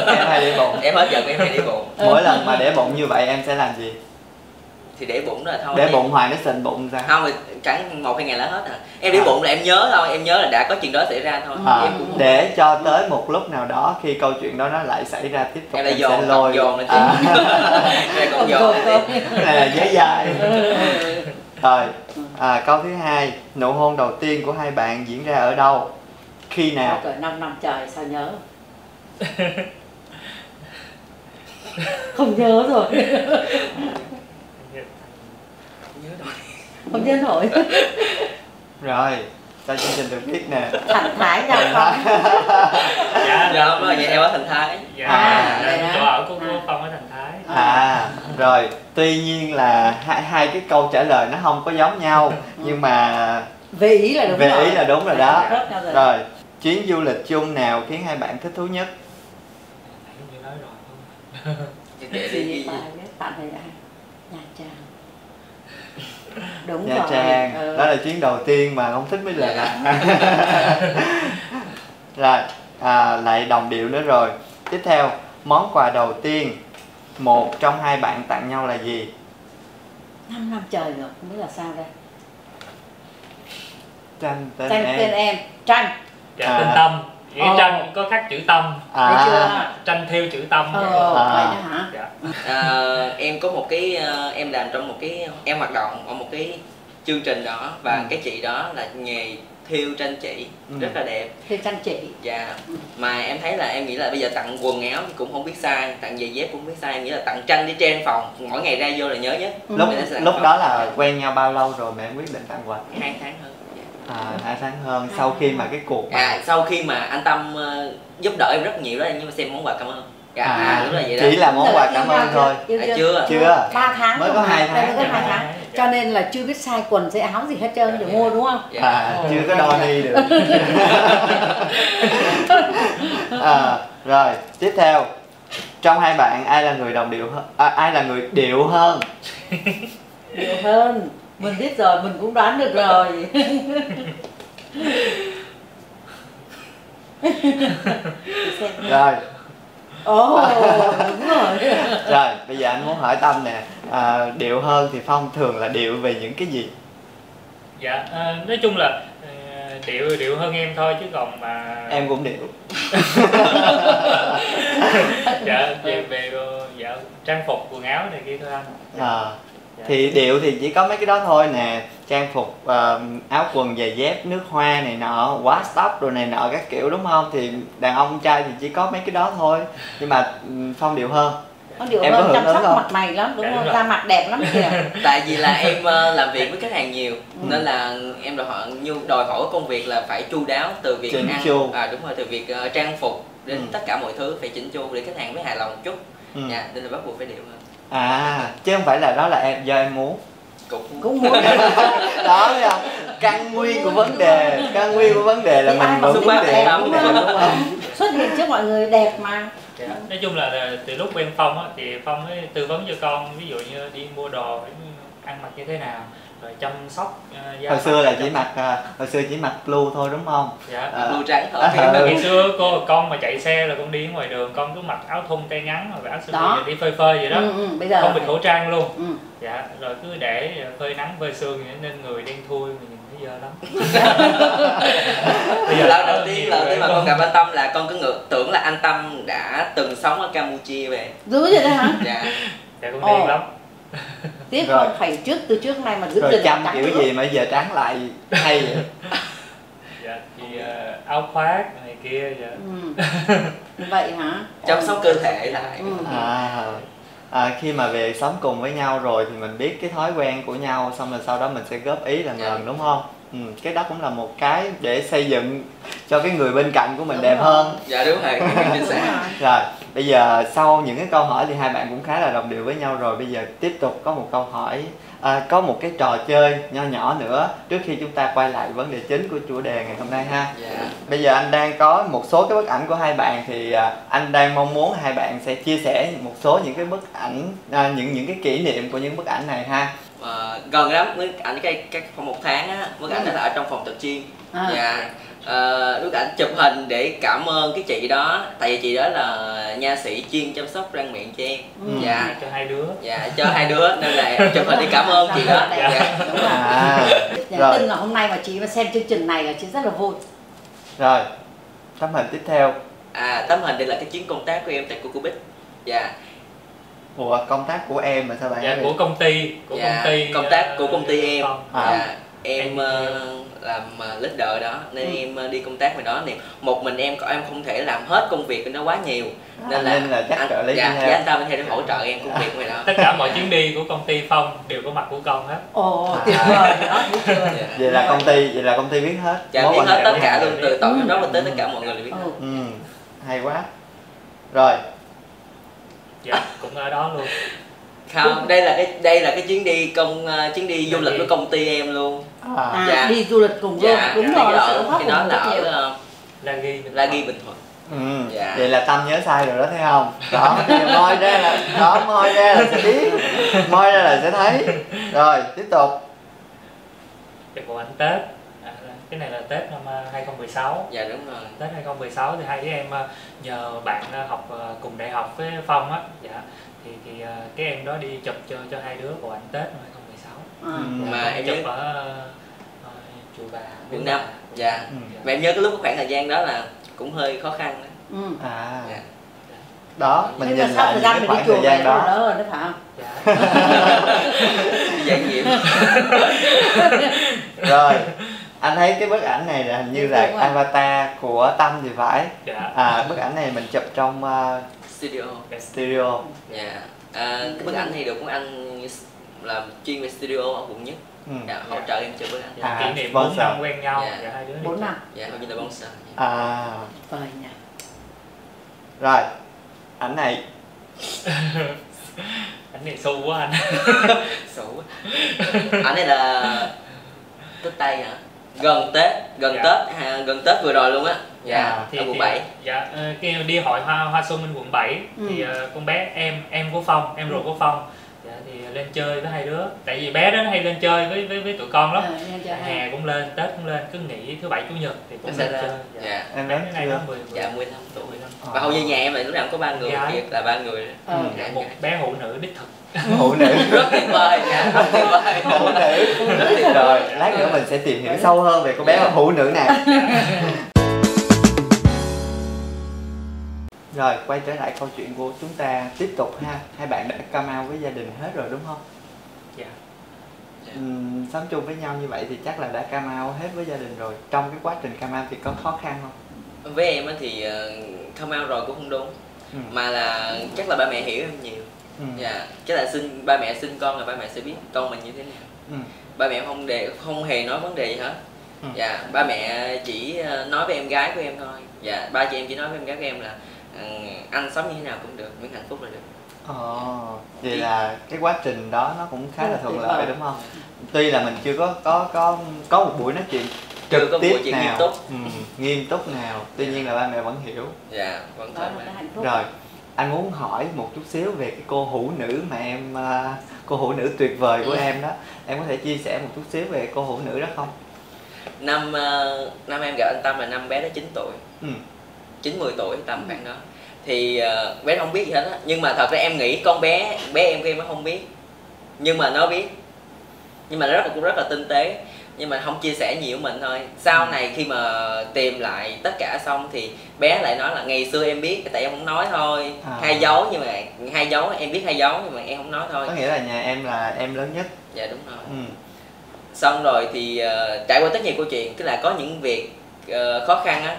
Em hay để bụng. Em hết giận em hay để bụng. Mỗi lần mà để bụng như vậy em sẽ làm gì? Thì để bụng đó là thôi. Để bụng hoài nó sình bụng ra. Không, chẳng 1-2 ngày là hết à. Em để bụng là em nhớ thôi, em nhớ là đã có chuyện đó xảy ra thôi. Em cũng để cho tới một lúc nào đó khi câu chuyện đó nó lại xảy ra tiếp tục, em lại sẽ lôi dồn lên chứ. Em còn dồn này là giấy dài. Rồi, câu thứ hai, nụ hôn đầu tiên của hai bạn diễn ra ở đâu? Khi nào? Rồi 5 năm trời sao nhớ. Không nhớ rồi. Không nhớ nổi. Rồi, cho chương trình được biết nè. Thành Thái ra Phong. Dạ, đúng rồi, vậy em ở Thành Thái. Dạ, chỗ ở của Phong ở Thành Thái. Rồi, tuy nhiên là hai cái câu trả lời nó không có giống nhau, nhưng mà về ý là đúng rồi. Về ý là đúng rồi đó. Rồi, chuyến du lịch chung nào khiến hai bạn thích thú nhất? Như nói rồi không? Bạn thấy ai? Nha Trang. Đúng Nha rồi. Trang. Đó là chuyến đầu tiên mà không thích mấy lần. Rồi, lại đồng điệu nữa rồi. Tiếp theo, món quà đầu tiên một trong hai bạn tặng nhau là gì? 5 năm trời rồi, không biết là sao đây. Tranh tên em. Tranh. Dạ, tên Tâm. Tranh có khắc chữ Tâm. Tranh theo chữ Tâm. Vậy đó hả? Dạ. Em có một cái em làm trong một cái em hoạt động ở một cái chương trình đó, và cái chị đó là nghề thiêu tranh chỉ rất là đẹp. Thiêu tranh chỉ. Dạ. Mà em thấy là em nghĩ là bây giờ tặng quần áo thì cũng không biết sai, tặng giày dép cũng không biết sai, em nghĩ là tặng tranh đi treo phòng, mỗi ngày ra vô là nhớ nhất. Lúc đó là quen nhau bao lâu rồi mà em quyết định tặng quà? 2 tháng hơn. 2 tháng hơn sau khi mà cái cuộc sau khi mà anh Tâm giúp đỡ em rất nhiều đó, nhưng mà xem món quà cảm ơn. Đúng là vậy đó. Chỉ là món quà cảm ơn thôi. Chưa. 3 tháng mới có 2 tháng. 2 tháng. Cho nên là chưa biết sai quần sẽ áo gì hết trơn để mua đúng không? Chưa có đo ni được. Rồi, tiếp theo. Trong hai bạn ai là người đồng điệu hơn? Ai là người điệu hơn? Điệu hơn. Mình biết rồi, mình cũng đoán được rồi. Rồi. Đúng rồi. Rồi, bây giờ anh muốn hỏi Tâm nè, điệu hơn thì Phong thường là điệu về những cái gì? Dạ, nói chung là điệu hơn em thôi, chứ còn mà em cũng điệu. Dạ, về trang phục quần áo này kia thôi anh. Thì điệu thì chỉ có mấy cái đó thôi nè, trang phục, áo quần, giày dép, nước hoa này nọ, watch tóc rồi này nọ các kiểu đúng không? Thì đàn ông trai thì chỉ có mấy cái đó thôi. Nhưng mà Phong điệu hơn. Nó điệu hơn, chăm sóc mặt mày lắm, đúng không? Da mặt đẹp lắm kìa. Tại vì là em làm việc với khách hàng nhiều, nên là em đòi hỏi công việc là phải chu đáo, từ việc chỉnh ăn, chu. Đúng rồi, từ việc trang phục đến tất cả mọi thứ phải chỉnh chu để khách hàng mới hài lòng một chút. Nên là bắt buộc phải điệu hơn. Chứ không phải là đó là do em muốn. cũng muốn đó thấy không? Căn nguyên của vấn đề là thì mình ai mà vẫn xinh vấn đề đẹp, đúng không? Xuất hiện trước mọi người đẹp mà. Nói chung là từ lúc quen Phong á, thì Phong mới tư vấn cho con, ví dụ như đi mua đồ, ăn mặc như thế nào, rồi chăm sóc da. Hồi xưa chỉ mặc blue thôi đúng không? Dạ. Blue trắng thôi. Ngày xưa con mà chạy xe là con đi ngoài đường con cứ mặc áo thun tay ngắn rồi áo sơ mi đi phơi phơi vậy đó. Bây giờ không bịt khẩu trang luôn. Dạ, rồi cứ để phơi nắng phơi sương vậy nên người đen thui mà nhìn thấy dơ lắm. Bây giờ lần đầu tiên mà con gặp anh Tâm là con cứ tưởng là anh Tâm đã từng sống ở Campuchia về. dữ vậy đó hả? Dạ. Dạ con đen lắm. Tiếc không phải từ trước nay mà giữ rồi chăm kiểu nữa. gì mà giờ trắng lại hay vậy? Dạ thì áo khoác này kia dạ. Vậy hả? Chăm sóc cơ thể lại. Khi mà về sống cùng với nhau rồi thì mình biết cái thói quen của nhau, xong rồi sau đó mình sẽ góp ý lần lần đúng không? Cái đó cũng là một cái để xây dựng cho cái người bên cạnh của mình đẹp hơn. Dạ đúng rồi. Rồi bây giờ sau những cái câu hỏi thì hai bạn cũng khá là đồng điệu với nhau rồi. Bây giờ tiếp tục có một câu hỏi, có một cái trò chơi nho nhỏ nữa trước khi chúng ta quay lại vấn đề chính của chủ đề ngày hôm nay ha. Bây giờ anh đang có một số cái bức ảnh của hai bạn, thì anh đang mong muốn hai bạn sẽ chia sẻ một số những cái bức ảnh, những cái kỷ niệm của những bức ảnh này ha. Gần lắm, bức ảnh cái khoảng 1 tháng á, bức ảnh đó là ở trong phòng tập gym. Dạ. Bức ảnh chụp hình để cảm ơn cái chị đó, tại vì chị đó là nha sĩ chuyên chăm sóc răng miệng cho em. Dạ. Cho hai đứa. Dạ, cho hai đứa nên là chụp hình để cảm ơn chị đó. Đúng rồi. Rồi. Tin là hôm nay mà chị mà xem chương trình này là chị rất là vui. Rồi, tấm hình tiếp theo. Tấm hình đây là cái chuyến công tác của em tại Cucubic. Dạ. Ủa, công tác của em mà sao bạn? Dạ, của công ty. Công tác của công ty em. Em làm leader đó nên em đi công tác ngoài đó, nên một mình em không thể làm hết công việc nó quá nhiều, nên là chắc trợ lý với anh ta bên theo để hỗ trợ em công việc ngoài đó. Tất cả mọi chuyến đi của công ty Phong đều có mặt của con hết. Ồ, tuyệt vời đó, thấy chưa? Vậy là công ty biết hết. Dạ, biết hết tất cả luôn, từ tổng giám đốc tới tất cả mọi người đều biết hết. Hay quá. Rồi. Dạ, cũng ở đó luôn. Không, đây là cái chuyến đi du lịch của công ty em luôn. Dạ. Đi du lịch cùng luôn. Đúng rồi, cái đó là ở La Ghi, Bình Thuận. Vậy là Tâm nhớ sai rồi đó, thấy không? Đó, moi ra là sẽ biết, moi ra là sẽ thấy. Rồi, tiếp tục. Cái bộ ảnh Tết, cái này là Tết năm 2016. Dạ đúng rồi. Tết 2016 thì hai đứa em nhờ bạn học cùng đại học với Phong á. Dạ. Thì cái em đó đi chụp cho hai đứa bộ ảnh Tết năm 2016. Mà em chụp nhớ ở Chùa Bà, quận 5. Dạ. Mà em nhớ cái lúc khoảng thời gian đó là cũng hơi khó khăn đó. Đó, mình nhìn lại những cái khoảng thời gian đó rồi đó phải không? Dạ nghiệm. Rồi, anh thấy cái bức ảnh này là hình như là avatar của Tâm thì phải. Bức ảnh này mình chụp trong studio. Dạ. Cái bức ảnh này được của anh làm chuyên về studio ở quận Nhất. Hỗ trợ em chụp bức ảnh. Kỷ niệm 4 năm quen nhau. Dạ, hai đứa 4 năm. Dạ, hình như là sponsor. Vời nha. Rồi, ảnh này. Ảnh này xù quá anh. Xù quá. Ảnh này là Tết Tây hả? Gần Tết vừa rồi luôn á. Dạ, ở quận 7. Dạ, khi đi hội Hoa Xuân bên quận 7 thì con bé em của Phong, em ruột của Phong. Dạ, thì lên chơi với hai đứa, tại vì bé đó nó hay lên chơi với tụi con lắm. Hè cũng lên, Tết cũng lên, cứ nghỉ thứ bảy chủ nhật thì cũng lên chơi. Dạ. Em bé này nó 15 tuổi. Và hầu như nhà em là lúc nào có 3 người, thiệt là 3 người. Một bé phụ nữ đích thực. Phụ nữ rất tuyệt vời, rất tuyệt vời. Phụ nữ. Rồi, lát nữa mình sẽ tìm hiểu sâu hơn về cô bé phụ nữ này. Rồi, quay trở lại câu chuyện của chúng ta tiếp tục ha. Hai bạn đã come out với gia đình hết rồi đúng không? Dạ. Sống chung với nhau như vậy thì chắc là đã come out hết với gia đình rồi. Trong cái quá trình come out thì có khó khăn không? Với em thì come out rồi cũng không đúng. Mà là chắc là ba mẹ hiểu em nhiều. Dạ, chắc là ba mẹ sinh con là ba mẹ sẽ biết con mình như thế nào. Ba mẹ không hề nói vấn đề gì hết. Dạ, ba mẹ chỉ nói với em gái của em thôi. Dạ, ba chị em chỉ nói với em gái của em là anh sống như thế nào cũng được, miễn hạnh phúc là được. Vậy là cái quá trình đó nó cũng khá là thuận lợi đúng không? Tuy là mình chưa có một buổi nói chuyện trực tiếp nào nghiêm túc nào, tuy nhiên là ba mẹ vẫn hiểu. Dạ, vẫn thoải mái. Rồi, anh muốn hỏi một chút xíu về cái cô hữu nữ mà cô hữu nữ tuyệt vời của em đó. Em có thể chia sẻ một chút xíu về cô hữu nữ đó không? Năm em gặp anh Tâm là năm bé đó 9 tuổi. 9-10 tuổi tầm khoảng đó. Thì bé không biết gì hết á, nhưng mà thật ra em nghĩ con bé em của em nó không biết, nhưng mà nó biết, nhưng mà nó cũng rất là tinh tế, nhưng mà không chia sẻ nhiều với mình thôi. Sau này khi mà tìm lại tất cả xong thì bé lại nói là ngày xưa em biết tại em không nói thôi. Hai dấu, nhưng mà hai dấu em biết hai dấu nhưng mà em không nói thôi. Có nghĩa là nhà em là em lớn nhất. Dạ đúng rồi. Xong rồi thì trải qua rất nhiều câu chuyện, tức là có những việc khó khăn á,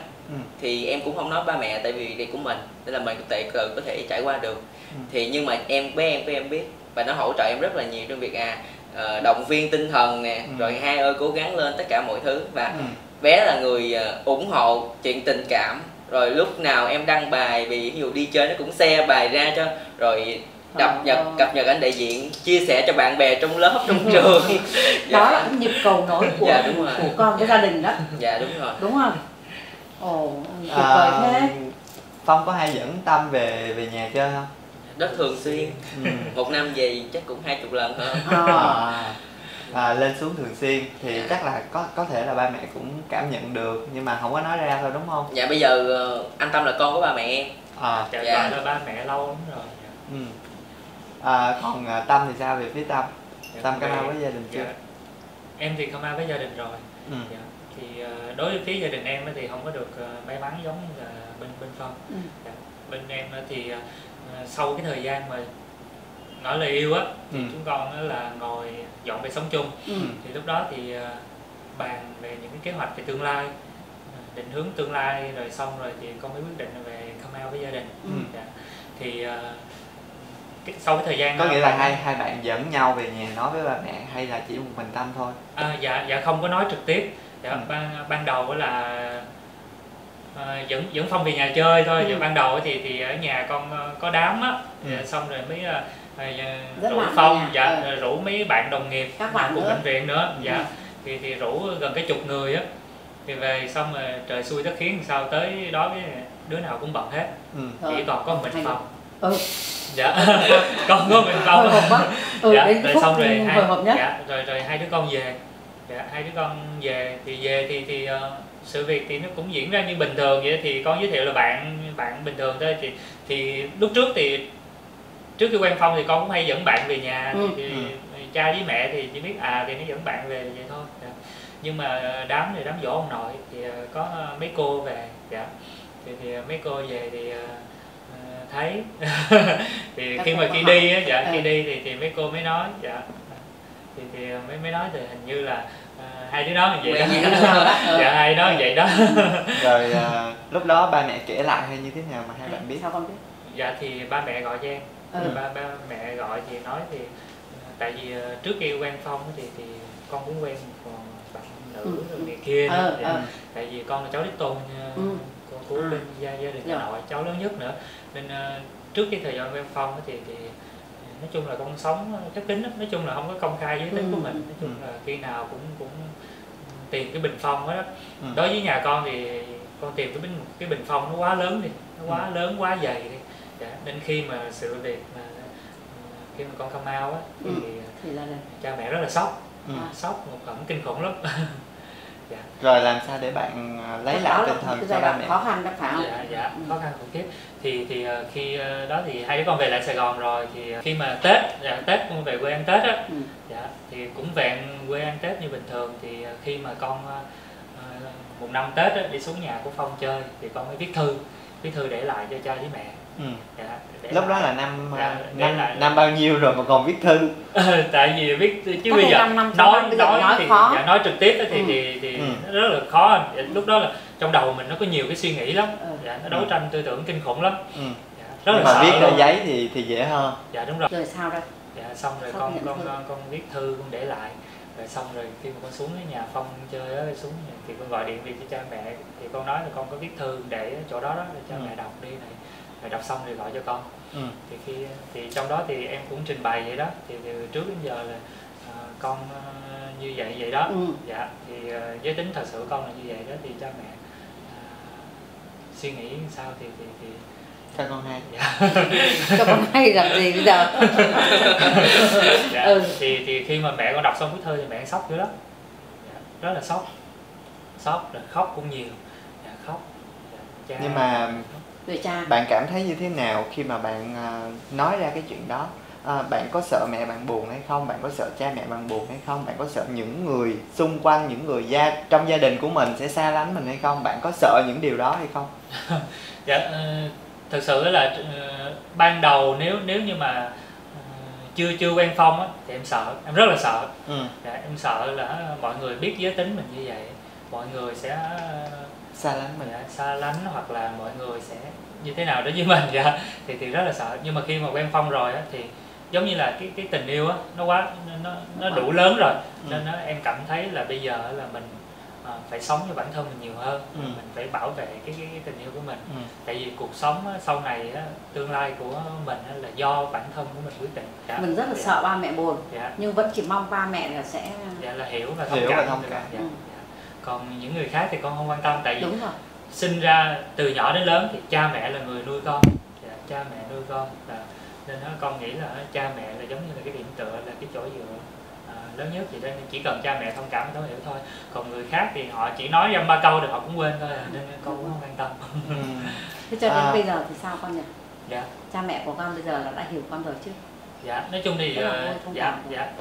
thì em cũng không nói ba mẹ, tại vì việc của mình nên là mình có thể trải qua được. Thì nhưng mà bé em của em biết, và nó hỗ trợ em rất là nhiều trong việc động viên tinh thần nè, rồi hai ơi cố gắng lên tất cả mọi thứ. Và bé là người ủng hộ chuyện tình cảm, rồi lúc nào em đăng bài, ví dụ đi chơi nó cũng share bài ra cho, rồi cập nhật ảnh đại diện, chia sẻ cho bạn bè trong lớp, trong trường. Đó là cái nhịp cầu nối của con cái gia đình đó. Dạ đúng rồi. Đúng không? Ồ, tuyệt vời thế. Phong có hay dẫn Tâm về nhà chơi không? Rất thường xuyên. Một năm về chắc cũng 20 lần hơn. Lên xuống thường xuyên thì chắc là có thể là ba mẹ cũng cảm nhận được, nhưng mà không có nói ra thôi đúng không? Dạ bây giờ anh Tâm là con của ba mẹ em. Dạ là ba mẹ lâu lắm rồi. Còn Tâm thì sao, về phía Tâm? Tâm có nói với gia đình chưa? Em thì come out với gia đình rồi. Thì đối với phía gia đình em thì không có được may mắn giống như là bên Phong. Bên em thì sau cái thời gian mà nói lời yêu á, thì chúng con là ngồi dọn về sống chung. Thì lúc đó thì bàn về những cái kế hoạch về tương lai, định hướng tương lai, rồi xong rồi thì con mới quyết định về come out với gia đình. Thì sau cái thời gian có nghĩa là hai bạn dẫn nhau về nhà nói với ba mẹ, hay là chỉ một mình Tâm thôi? Dạ không có nói trực tiếp. Ban đầu là dẫn Phong về nhà chơi thôi. Ban đầu thì ở nhà con có đám á, xong rồi mới rủ Phong, rủ mấy bạn đồng nghiệp cùng bệnh viện nữa. Thì rủ gần cái chục người á, thì về xong rồi trời xui đất khiến, sao tới đó cái đứa nào cũng bận hết, chỉ còn có mình Phong. Con có mình Phong. Rồi xong rồi hai đứa con về. Hai đứa con về thì sự việc thì nó cũng diễn ra như bình thường vậy. Thì con giới thiệu là bạn bình thường thôi. Thì lúc trước thì trước khi quen Phong thì con cũng hay dẫn bạn về nhà. Thì cha với mẹ thì chỉ biết thì nó dẫn bạn về vậy thôi. Nhưng mà đám giỗ ông nội thì có mấy cô về. Thì mấy cô về thì thấy thì khi đi á, khi đi thì mấy cô mới nói thì mới nói thì hình như là hai đứa nói như vậy đó. Hai đứa nói như vậy đó. Rồi lúc đó ba mẹ kể lại hay như thế nào mà hai bạn biết? Sao con biết? Dạ thì ba mẹ gọi cho em. Ba mẹ gọi thì nói thì tại vì trước khi quen Phong thì con cũng quen một bạn nữ rồi người kia. Tại vì con là cháu đích tôn của bên gia đình nhà nội, cháu lớn nhất nữa, nên trước cái thời gian quen Phong thì nói chung là con sống khép kín lắm, nói chung là không có công khai giới tính của mình. Nói chung là khi nào cũng tìm cái bình phong đó. Đối với nhà con thì con tìm cái bình phong nó quá lớn đi, nó quá lớn quá dày đi. Nên khi mà sự việc mà khi mà con come out á thì là cha mẹ rất là sốc, một cổng kinh khủng lắm. Rồi làm sao để bạn lấy lại tinh thần cho ba mẹ? Khó khăn đó phải không? Khó khăn khủng khiếp. Thì khi đó thì hai đứa con về lại Sài Gòn rồi, thì khi mà Tết con về quê ăn Tết á, thì cũng về quê ăn Tết như bình thường. Thì khi mà con một năm Tết á, đi xuống nhà của Phong chơi thì con mới viết thư để lại cho cha với mẹ. Lúc đó là năm bao nhiêu rồi mà còn viết thư? Tại vì viết chứ bây giờ nói trực tiếp thì nó rất là khó. Lúc đó là trong đầu mình nó có nhiều cái suy nghĩ lắm, nó đấu tranh tư tưởng kinh khủng lắm. Rất là mà viết ra giấy thì dễ hơn. Dạ đúng rồi. Rồi sao đây? Xong rồi con viết thư con để lại. Rồi xong rồi khi mà con xuống cái nhà Phong chơi đó, xuống thì con gọi điện về cho cha mẹ, thì con nói là con có viết thư để chỗ đó để cho mẹ đọc đi này, rồi đọc xong thì gọi cho con. Thì trong đó thì em cũng trình bày vậy đó, thì từ trước đến giờ là con như vậy đó. Dạ, thì giới tính thật sự con là như vậy đó, thì cha mẹ suy nghĩ sao thì cho con hay. Dạ. Cho con hay làm gì bây giờ? Dạ. Thì khi mà mẹ con đọc xong bức thư thì mẹ sốc dữ lắm. Dạ. Rất là sốc rồi khóc cũng nhiều. Dạ, khóc. Dạ. Nhưng mà người cha, bạn cảm thấy như thế nào khi mà bạn nói ra cái chuyện đó? Bạn có sợ mẹ bạn buồn hay không? Bạn có sợ cha mẹ bạn buồn hay không? Bạn có sợ những người xung quanh, những người trong gia đình của mình sẽ xa lánh mình hay không? Bạn có sợ những điều đó hay không? Dạ, thực sự là ban đầu nếu như mà chưa quen Phong á, thì em sợ, em rất là sợ. Dạ, em sợ là mọi người biết giới tính mình như vậy, mọi người sẽ xa lánh mình. Dạ, xa lánh hoặc là mọi người sẽ như thế nào đó với mình. Dạ. Thì rất là sợ. Nhưng mà khi mà quen Phong rồi á, thì giống như là cái tình yêu á, nó đủ lớn rồi, nên em cảm thấy là bây giờ là mình phải sống cho bản thân mình nhiều hơn. Mình phải bảo vệ cái tình yêu của mình. Tại vì cuộc sống á, sau này á, tương lai của mình á, là do bản thân của mình quyết định. Dạ. Mình rất là sợ ba mẹ buồn. Dạ. Nhưng vẫn chỉ mong ba mẹ là sẽ là hiểu và thông cảm. Dạ. Dạ. Còn những người khác thì con không quan tâm, tại vì sinh ra từ nhỏ đến lớn thì cha mẹ là người nuôi con. Dạ, cha mẹ nuôi con nên con nghĩ là cha mẹ là giống như là cái điểm tựa, là cái chỗ dựa lớn nhất, thì nên chỉ cần cha mẹ thông cảm thấu hiểu thôi. Còn người khác thì họ chỉ nói dăm ba câu rồi họ cũng quên thôi, nên con cũng không quan tâm. Thế cho đến bây giờ thì sao con nhỉ? Dạ. Cha mẹ của con bây giờ là đã hiểu con rồi chứ? Dạ, nói chung thì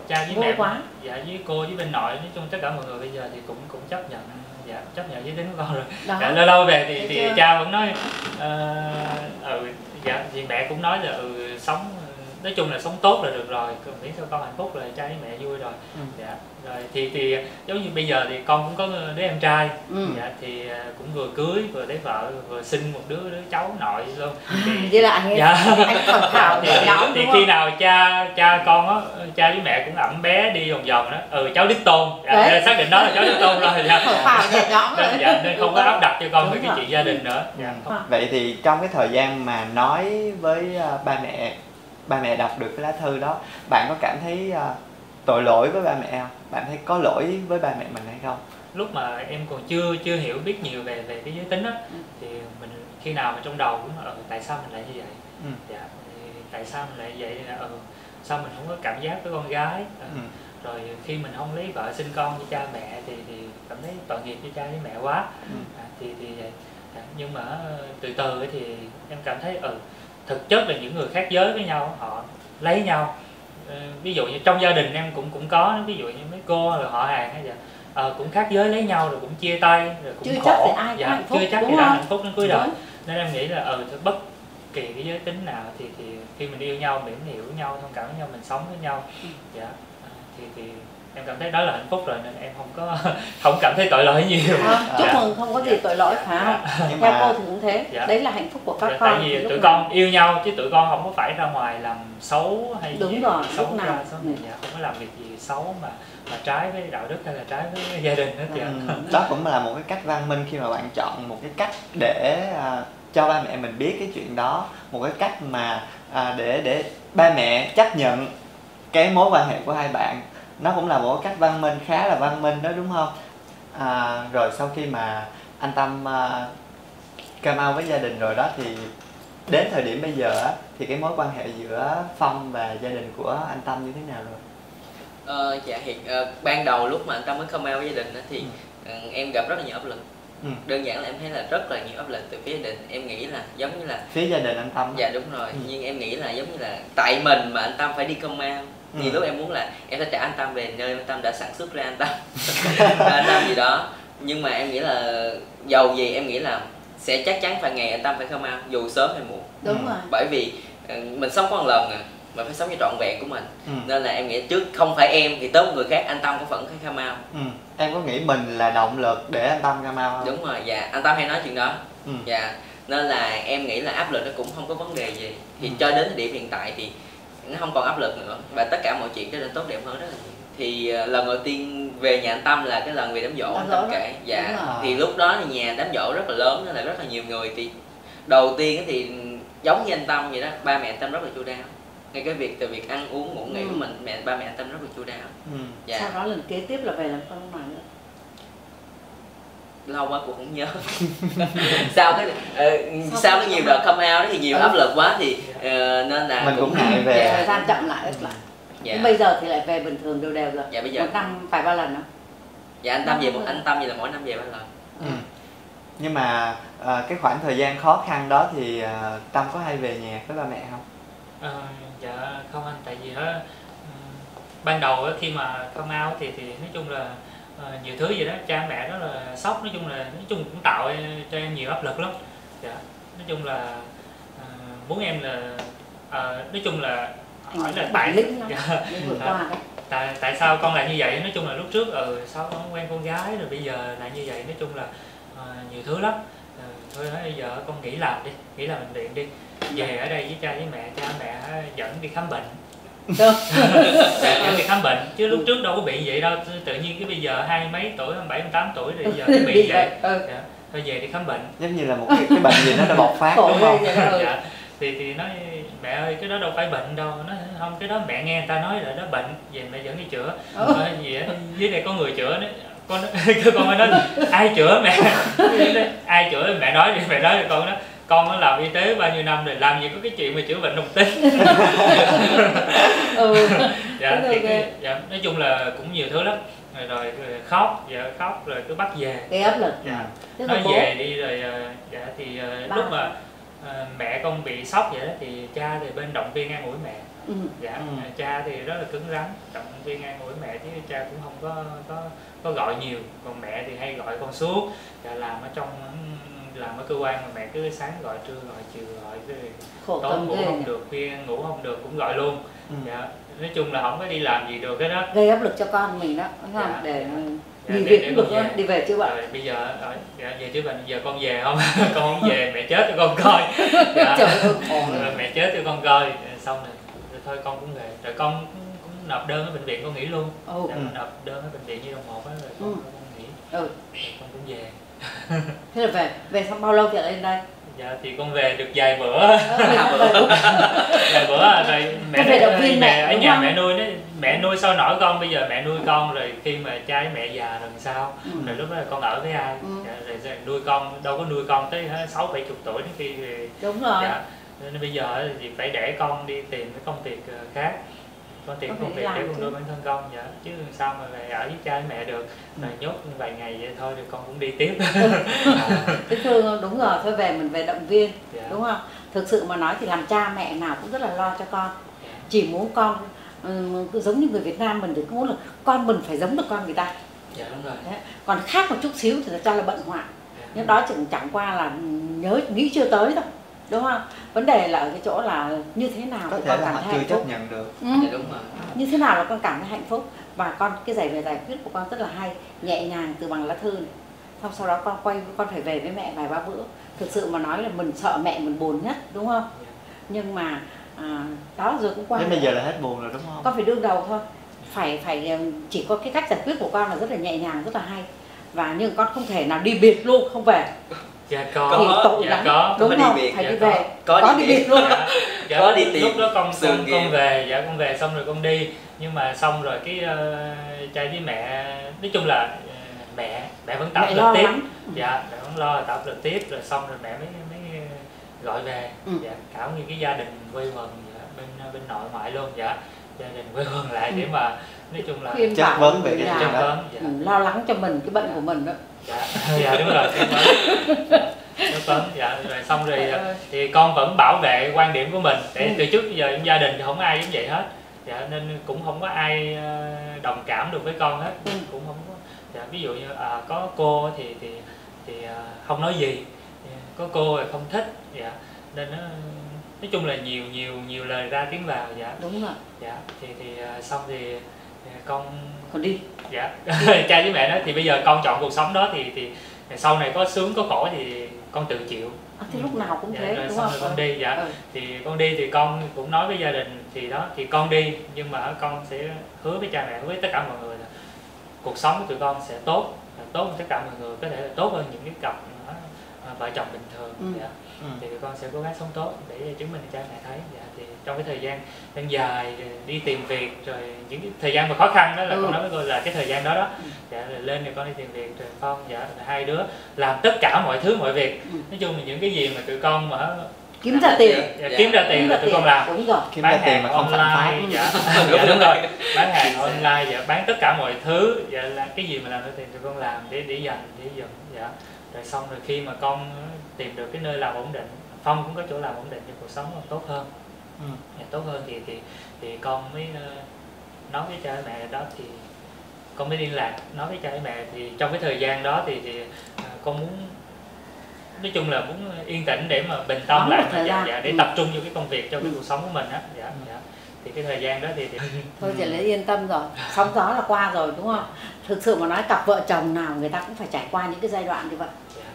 cha với mẹ quá. Dạ, với cô với bên nội, nói chung tất cả mọi người bây giờ thì cũng chấp nhận. Dạ, chấp nhận giới tính của con rồi. Dạ, lâu lâu về thì cha vẫn nói dạ, thì mẹ cũng nói là sống, nói chung là sống tốt là được rồi, miễn sao con hạnh phúc là cha với mẹ vui rồi. Dạ, rồi thì giống như bây giờ thì con cũng có đứa em trai. Dạ, thì cũng vừa cưới vừa lấy vợ vừa sinh một đứa cháu nội luôn. Vậy là anh còn thảo thì khi nào cha con á, cha với mẹ cũng ẵm bé đi vòng vòng đó, cháu đích tôn. Dạ, xác định đó là cháu đích tôn rồi. Dạ, nên không có áp đặt cho con với cái chuyện gia đình nữa. Dạ. Vậy thì trong cái thời gian mà nói với ba mẹ đọc được cái lá thư đó, bạn có cảm thấy tội lỗi với ba mẹ không? Bạn thấy có lỗi với ba mẹ mình hay không? Lúc mà em còn chưa hiểu biết nhiều về cái giới tính á, thì mình khi nào mà trong đầu cũng tại sao mình lại như vậy? Dạ, tại sao mình lại vậy? Sao mình không có cảm giác với con gái? Rồi khi mình không lấy vợ sinh con với cha mẹ thì cảm thấy tội nghiệp với cha với mẹ quá. Thì vậy. Nhưng mà từ từ thì em cảm thấy thực chất là những người khác giới với nhau họ lấy nhau. Ví dụ như trong gia đình em cũng có, ví dụ như mấy cô rồi họ hàng hay vậy, cũng khác giới lấy nhau rồi cũng chia tay rồi cũng chưa khổ. Chắc thì ai dạ, hạnh phúc, chưa chắc thì ai hạnh phúc đến cuối đời. Nên em nghĩ là bất kỳ cái giới tính nào thì khi mình yêu nhau, mình hiểu nhau, thông cảm với nhau, mình sống với nhau. Dạ, thì em cảm thấy đó là hạnh phúc rồi, nên em không cảm thấy tội lỗi nhiều. Chúc mừng, không có gì tội lỗi phải không? Theo cô thì cũng thế. Đấy là hạnh phúc của các con. Tại vì tụi con yêu nhau chứ tụi con không có phải ra ngoài làm xấu hay đúng gì, rồi, xấu ra xấu này, không có làm việc gì xấu mà trái với đạo đức hay là trái với gia đình hết. Đó cũng là một cái cách văn minh khi mà bạn chọn một cái cách để cho ba mẹ mình biết cái chuyện đó, một cái cách mà để ba mẹ chấp nhận cái mối quan hệ của hai bạn. Nó cũng là một cách văn minh, khá là văn minh đó, đúng không? Rồi sau khi mà anh Tâm come out với gia đình rồi đó, thì đến thời điểm bây giờ á, thì cái mối quan hệ giữa Phong và gia đình của anh Tâm như thế nào rồi? Dạ thì ban đầu lúc mà anh Tâm mới come out với gia đình á, thì em gặp rất là nhiều áp lực. Đơn giản là em thấy là rất là nhiều áp lực từ phía gia đình. Em nghĩ là giống như là phía gia đình anh Tâm. Dạ đúng rồi. Nhưng em nghĩ là giống như là tại mình mà anh Tâm phải đi come out. Thì lúc em muốn là em sẽ trả anh Tâm về nơi anh Tâm đã sản xuất ra anh Tâm gì đó. Nhưng mà em nghĩ là dầu gì em nghĩ là sẽ chắc chắn phải ngày anh Tâm phải come out, dù sớm hay muộn. Đúng rồi. Bởi vì mình sống có một lần mà phải sống cho trọn vẹn của mình. Nên là em nghĩ trước không phải em thì tới một người khác anh Tâm cũng vẫn phải come out. Em có nghĩ mình là động lực để anh Tâm come out không? Đúng rồi, dạ, anh Tâm hay nói chuyện đó. Dạ, nên là em nghĩ là áp lực nó cũng không có vấn đề gì. Thì cho đến thời điểm hiện tại thì nó không còn áp lực nữa và tất cả mọi chuyện trở nên tốt đẹp hơn rất là nhiều. Thì lần đầu tiên về nhà anh Tâm là cái lần về đám giỗ anh Tâm kể. Dạ, thì lúc đó thì nhà đám giỗ rất là lớn nên là rất là nhiều người. Thì đầu tiên thì giống như anh Tâm vậy đó, ba mẹ anh Tâm rất là chu đáo. Ngay cái việc từ việc ăn uống ngủ nghỉ của mình, ba mẹ anh Tâm rất là chu đáo. Dạ. Sau đó lần kế tiếp là về làm con nào nữa? Lâu quá cũng không nhớ. sau cái nhiều đợt come out thì nhiều áp lực quá thì nên là mình cũng ngại về. Thời gian chậm lại ít lại. Nhưng bây giờ thì lại về bình thường đều đều rồi. Dạ bây giờ một năm phải bao lần không? Dạ anh Tâm vậy là mỗi năm về 3 lần. Nhưng mà cái khoảng thời gian khó khăn đó thì Tâm có hay về nhà với ba mẹ không? Dạ không anh, tại vì ban đầu khi mà come out thì nói chung là nhiều thứ gì đó cha mẹ rất là sốc, nói chung cũng tạo cho em nhiều áp lực lắm. Dạ, nói chung là muốn em là nói chung là hỏi là tại sao con lại như vậy. Nói chung là lúc trước sao con quen con gái rồi bây giờ lại như vậy. Nói chung là nhiều thứ lắm. Thôi bây giờ con nghỉ làm bệnh viện đi, về ở đây với cha mẹ dẫn đi khám bệnh. Dẫn đi khám bệnh chứ lúc trước đâu có bị vậy đâu, tự nhiên cái bây giờ 20 mấy tuổi, 27, 28 tuổi rồi giờ nó bị vậy. Dạ, thôi về đi khám bệnh. Giống như là một cái bệnh gì nó đã bộc phát đúng không? Dạ. Thì nói mẹ ơi cái đó đâu phải bệnh đâu, nó không, cái đó mẹ nghe người ta nói là đó bệnh, về mẹ dẫn đi chữa. Gì á, dưới đây có người chữa đấy. Con mới nói ai chữa mẹ? Ai chữa? Mẹ nói thì con nó làm y tế bao nhiêu năm rồi, làm gì có cái chuyện mà chữa bệnh đồng tính. Dạ, dạ, nói chung là cũng nhiều thứ lắm. Rồi khóc rồi cứ bắt về. Cái áp lực. Dạ. Nói về đi rồi dạ thì lúc mà mẹ con bị sốc vậy đó thì cha thì bên động viên an ủi mẹ. Dạ, cha thì rất là cứng rắn, động viên an ủi mẹ chứ cha cũng không có gọi nhiều, còn mẹ thì hay gọi con suốt. Dạ, làm ở cơ quan mà mẹ cứ sáng gọi, trưa gọi, chiều gọi, tối ngủ không được, khuya ngủ không được cũng gọi luôn. Dạ, nói chung là không có đi làm gì được cái đó, gây áp lực cho con mình đó, đúng không? Dạ. Để nghỉ việc cũng được, đi về chữa bệnh. Rồi bây giờ về chữa bệnh, giờ con về không? Con không về mẹ chết cho con coi. Dạ. Rồi mẹ chết cho con coi, xong rồi thôi con cũng về, rồi con cũng nộp đơn ở bệnh viện, con nghỉ luôn. Nộp đơn ở bệnh viện Nhi Đồng 1 á, rồi con nghỉ. Rồi con cũng về. Thế là về xong bao lâu thì lên đây? Dạ thì con về được vài bữa. Vài bữa rồi mẹ về động viên mẹ ở nhà mẹ nuôi đấy, mẹ nuôi sao nổi con, bây giờ mẹ nuôi con rồi khi mà cha với mẹ già rồi sao? Rồi lúc đó con ở với ai? Rồi nuôi con đâu có nuôi con tới 60-70 tuổi đến khi thì đúng rồi. Dạ, nên bây giờ thì phải để con đi tìm cái công việc khác, con tìm công việc để con nuôi bản thân con. Dạ, chứ sao mà về ở với cha với mẹ được, rồi nhốt vài ngày vậy thôi thì con cũng đi tiếp. Cái Thương đúng rồi, thôi về mình về động viên. Dạ. Đúng không? Thực sự mà nói thì làm cha mẹ nào cũng rất là lo cho con. Dạ. Chỉ muốn con giống như người Việt Nam mình thì cũng muốn là con mình phải giống được con người ta. Dạ đúng rồi. Đấy. Còn khác một chút xíu thì cho là bận hoạn. Dạ. Nhưng đó chẳng qua là nghĩ chưa tới thôi. Đúng không? Vấn đề là ở cái chỗ là như thế nào có thì thể con là cảm họ thấy chưa hạnh phúc. chấp nhận được. Dạ, đúng rồi. Như thế nào là con cảm thấy hạnh phúc. Và con cái giải quyết của con rất là hay, nhẹ nhàng từ bằng lá thư này. Sau đó con phải về với mẹ vài ba bữa. Thực sự mà nói là mình sợ mẹ mình buồn nhất, đúng không? Nhưng mà đó rồi cũng qua. Đến bây giờ là hết buồn rồi đúng không? Con phải đương đầu thôi. Phải chỉ có cái cách giải quyết của con là rất là nhẹ nhàng, rất là hay. Nhưng con không thể nào đi biệt luôn không về. Dạ có, tội lắm. Đúng không? Phải đi về. Có đi biệt luôn. Dạ, có đi tìm. Lúc đó con về, dạ con về xong rồi con đi, nhưng mà xong rồi cái trai với mẹ, nói chung là mẹ vẫn tạo áp lực tiếp. Dạ, mẹ vẫn lo tạo áp lực tiếp, rồi xong rồi mẹ mới gọi về. Dạ, cả như cái gia đình quây quần bên nội ngoại luôn. Dạ, gia đình quây quần lại để mà nói chung là chất vấn về cái chuyện đó. Dạ. Lo lắng cho mình cái bệnh của mình đó. Dạ đúng rồi. Dạ, rồi xong rồi thì con vẫn bảo vệ quan điểm của mình, để từ trước giờ trong gia đình thì không ai giống vậy hết. Dạ, nên cũng không có ai đồng cảm được với con hết. Cũng không có. Dạ, ví dụ như có cô thì không nói gì, có cô thì không thích. Dạ, nên nói chung là nhiều lời ra tiếng vào. Dạ đúng rồi. Dạ thì xong thì con đi. Dạ cha với mẹ nói thì bây giờ con chọn cuộc sống đó thì sau này có sướng có khổ thì con tự chịu. Thì lúc nào cũng thế, rồi đúng xong không? Rồi con đi. Dạ thì con đi thì con cũng nói với gia đình thì con đi, nhưng mà con sẽ hứa với cha mẹ, hứa với tất cả mọi người là cuộc sống của tụi con sẽ tốt hơn tất cả mọi người, có thể là tốt hơn những cái cặp vợ chồng bình thường. Dạ. thì tụi con sẽ cố gắng sống tốt để chứng minh cho cha mẹ thấy. Dạ, thì trong cái thời gian dài đi tìm việc, rồi những cái thời gian mà khó khăn đó là con nói với cô là cái thời gian đó đó, dạ, rồi lên thì con đi tìm việc, rồi Phong, dạ, rồi hai đứa làm tất cả mọi thứ mọi việc. Nói chung là những cái gì mà tụi con mà kiếm ra tiền, kiếm ra tiền là tụi con làm. Đúng rồi. Kiếm ra tiền mà không phạm pháp. Dạ, dạ, đúng rồi, bán hàng online, dạ, bán tất cả mọi thứ, dạ, là cái gì mà làm ra tiền tụi con làm để dành, dạ. Rồi xong rồi khi mà con tìm được cái nơi làm ổn định, Phong cũng có chỗ làm ổn định cho cuộc sống tốt hơn, dạ, tốt hơn thì con mới nói với cha mẹ đó, thì con mới liên lạc nói với cha mẹ. Thì trong cái thời gian đó thì con muốn, nói chung là muốn yên tĩnh để mà bình tâm lại mà, dạ, để tập trung vô cái công việc, cho cái cuộc sống của mình á, dạ. Thì cái thời gian đó thì thôi chị lấy yên tâm rồi, sóng gió là qua rồi đúng không? Thực sự mà nói cặp vợ chồng nào người ta cũng phải trải qua những cái giai đoạn như vậy,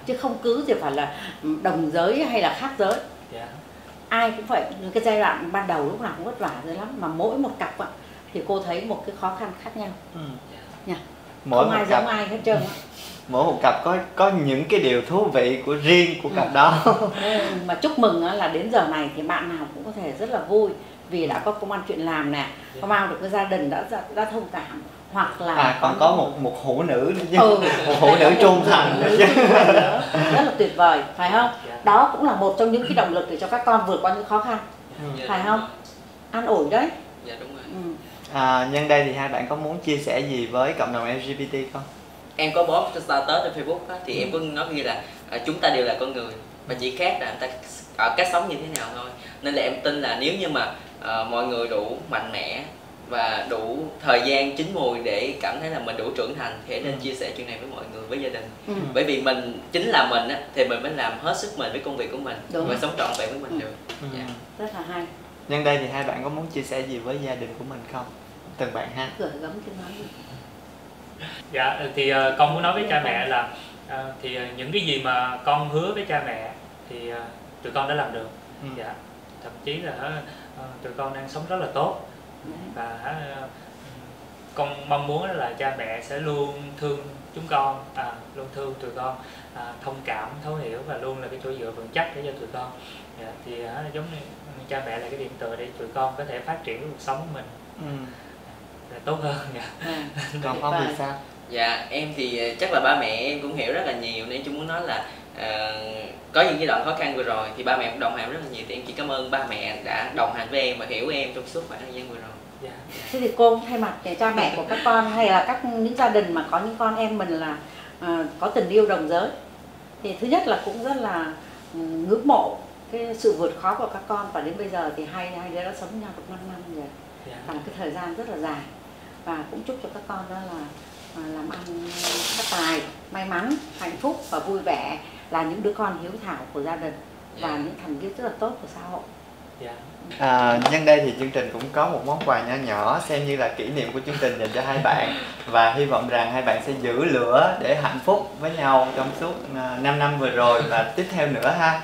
chứ không cứ chỉ phải là đồng giới hay là khác giới. Ai cũng phải những cái giai đoạn ban đầu lúc nào cũng vất vả rồi lắm, mà mỗi một cặp ạ thì cô thấy một cái khó khăn khác nhau. Nha. Không ai giống ai hết trơn á. Mỗi một cặp có những cái điều thú vị của riêng của cặp đó. Mà chúc mừng là đến giờ này thì bạn nào cũng có thể rất là vui vì đã có công ăn chuyện làm nè, có mang được cái gia đình đã thông cảm, hoặc là còn có một hữu nữ nữa chứ. Một hữu nữ trung thành nữa chứ. Rất là tuyệt vời, phải không? Đó cũng là một trong những cái động lực để cho các con vượt qua những khó khăn, phải không? An ủi đấy. Dạ đúng rồi. Nhân đây thì hai bạn có muốn chia sẻ gì với cộng đồng LGBT không? Em có post trên status trên Facebook á, thì em có nói như là chúng ta đều là con người và chỉ khác là người ta ở cách sống như thế nào thôi. Nên là em tin là nếu như mà mọi người đủ mạnh mẽ và đủ thời gian chín mùi để cảm thấy là mình đủ trưởng thành thì nên chia sẻ chuyện này với mọi người, với gia đình. Bởi vì mình chính là mình á, thì mình mới làm hết sức mình với công việc của mình. Đúng. Và sống trọn vẹn với mình được. Rất là hay. Nhân đây thì hai bạn có muốn chia sẻ gì với gia đình của mình không? Từng bạn ha. Gửi gắm tiếng nói đi. Dạ, thì con muốn nói với cha mẹ là thì những cái gì mà con hứa với cha mẹ thì tụi con đã làm được. Dạ, thậm chí là tụi con đang sống rất là tốt. Và con mong muốn là cha mẹ sẽ luôn thương chúng con, luôn thương tụi con, thông cảm, thấu hiểu và luôn là cái chỗ dựa vững chắc để cho tụi con. Dạ, thì giống như cha mẹ là cái điểm tựa để tụi con có thể phát triển cuộc sống của mình tốt hơn. Còn Phong thì sao? Dạ, em thì chắc là ba mẹ em cũng hiểu rất là nhiều, nên chúng muốn nói là có những giai đoạn khó khăn vừa rồi thì ba mẹ cũng đồng hành rất là nhiều, thì em chỉ cảm ơn ba mẹ đã đồng hành với em và hiểu em trong suốt khoảng thời gian vừa rồi. Thế thì cô thay mặt để cha mẹ của các con hay là những gia đình mà có những con em mình là có tình yêu đồng giới, thì thứ nhất là cũng rất là ngưỡng mộ cái sự vượt khó của các con, và đến bây giờ thì hai đứa đã sống với nhau được 5 năm rồi, là một cái thời gian rất là dài, và cũng chúc cho các con đó là làm ăn phát tài, may mắn, hạnh phúc và vui vẻ, là những đứa con hiếu thảo của gia đình và những thành viên rất là tốt của xã hội. Nhân đây thì chương trình cũng có một món quà nhỏ nhỏ xem như là kỷ niệm của chương trình dành cho hai bạn, và hy vọng rằng hai bạn sẽ giữ lửa để hạnh phúc với nhau trong suốt 5 năm vừa rồi và tiếp theo nữa ha.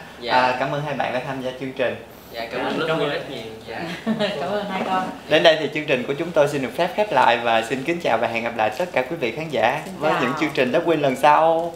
Cảm ơn hai bạn đã tham gia chương trình. Cảm ơn rất nhiều. Cảm ơn hai con. Đến đây thì chương trình của chúng tôi xin được phép khép lại, và xin kính chào và hẹn gặp lại tất cả quý vị khán giả với những chương trình Đất Win lần sau.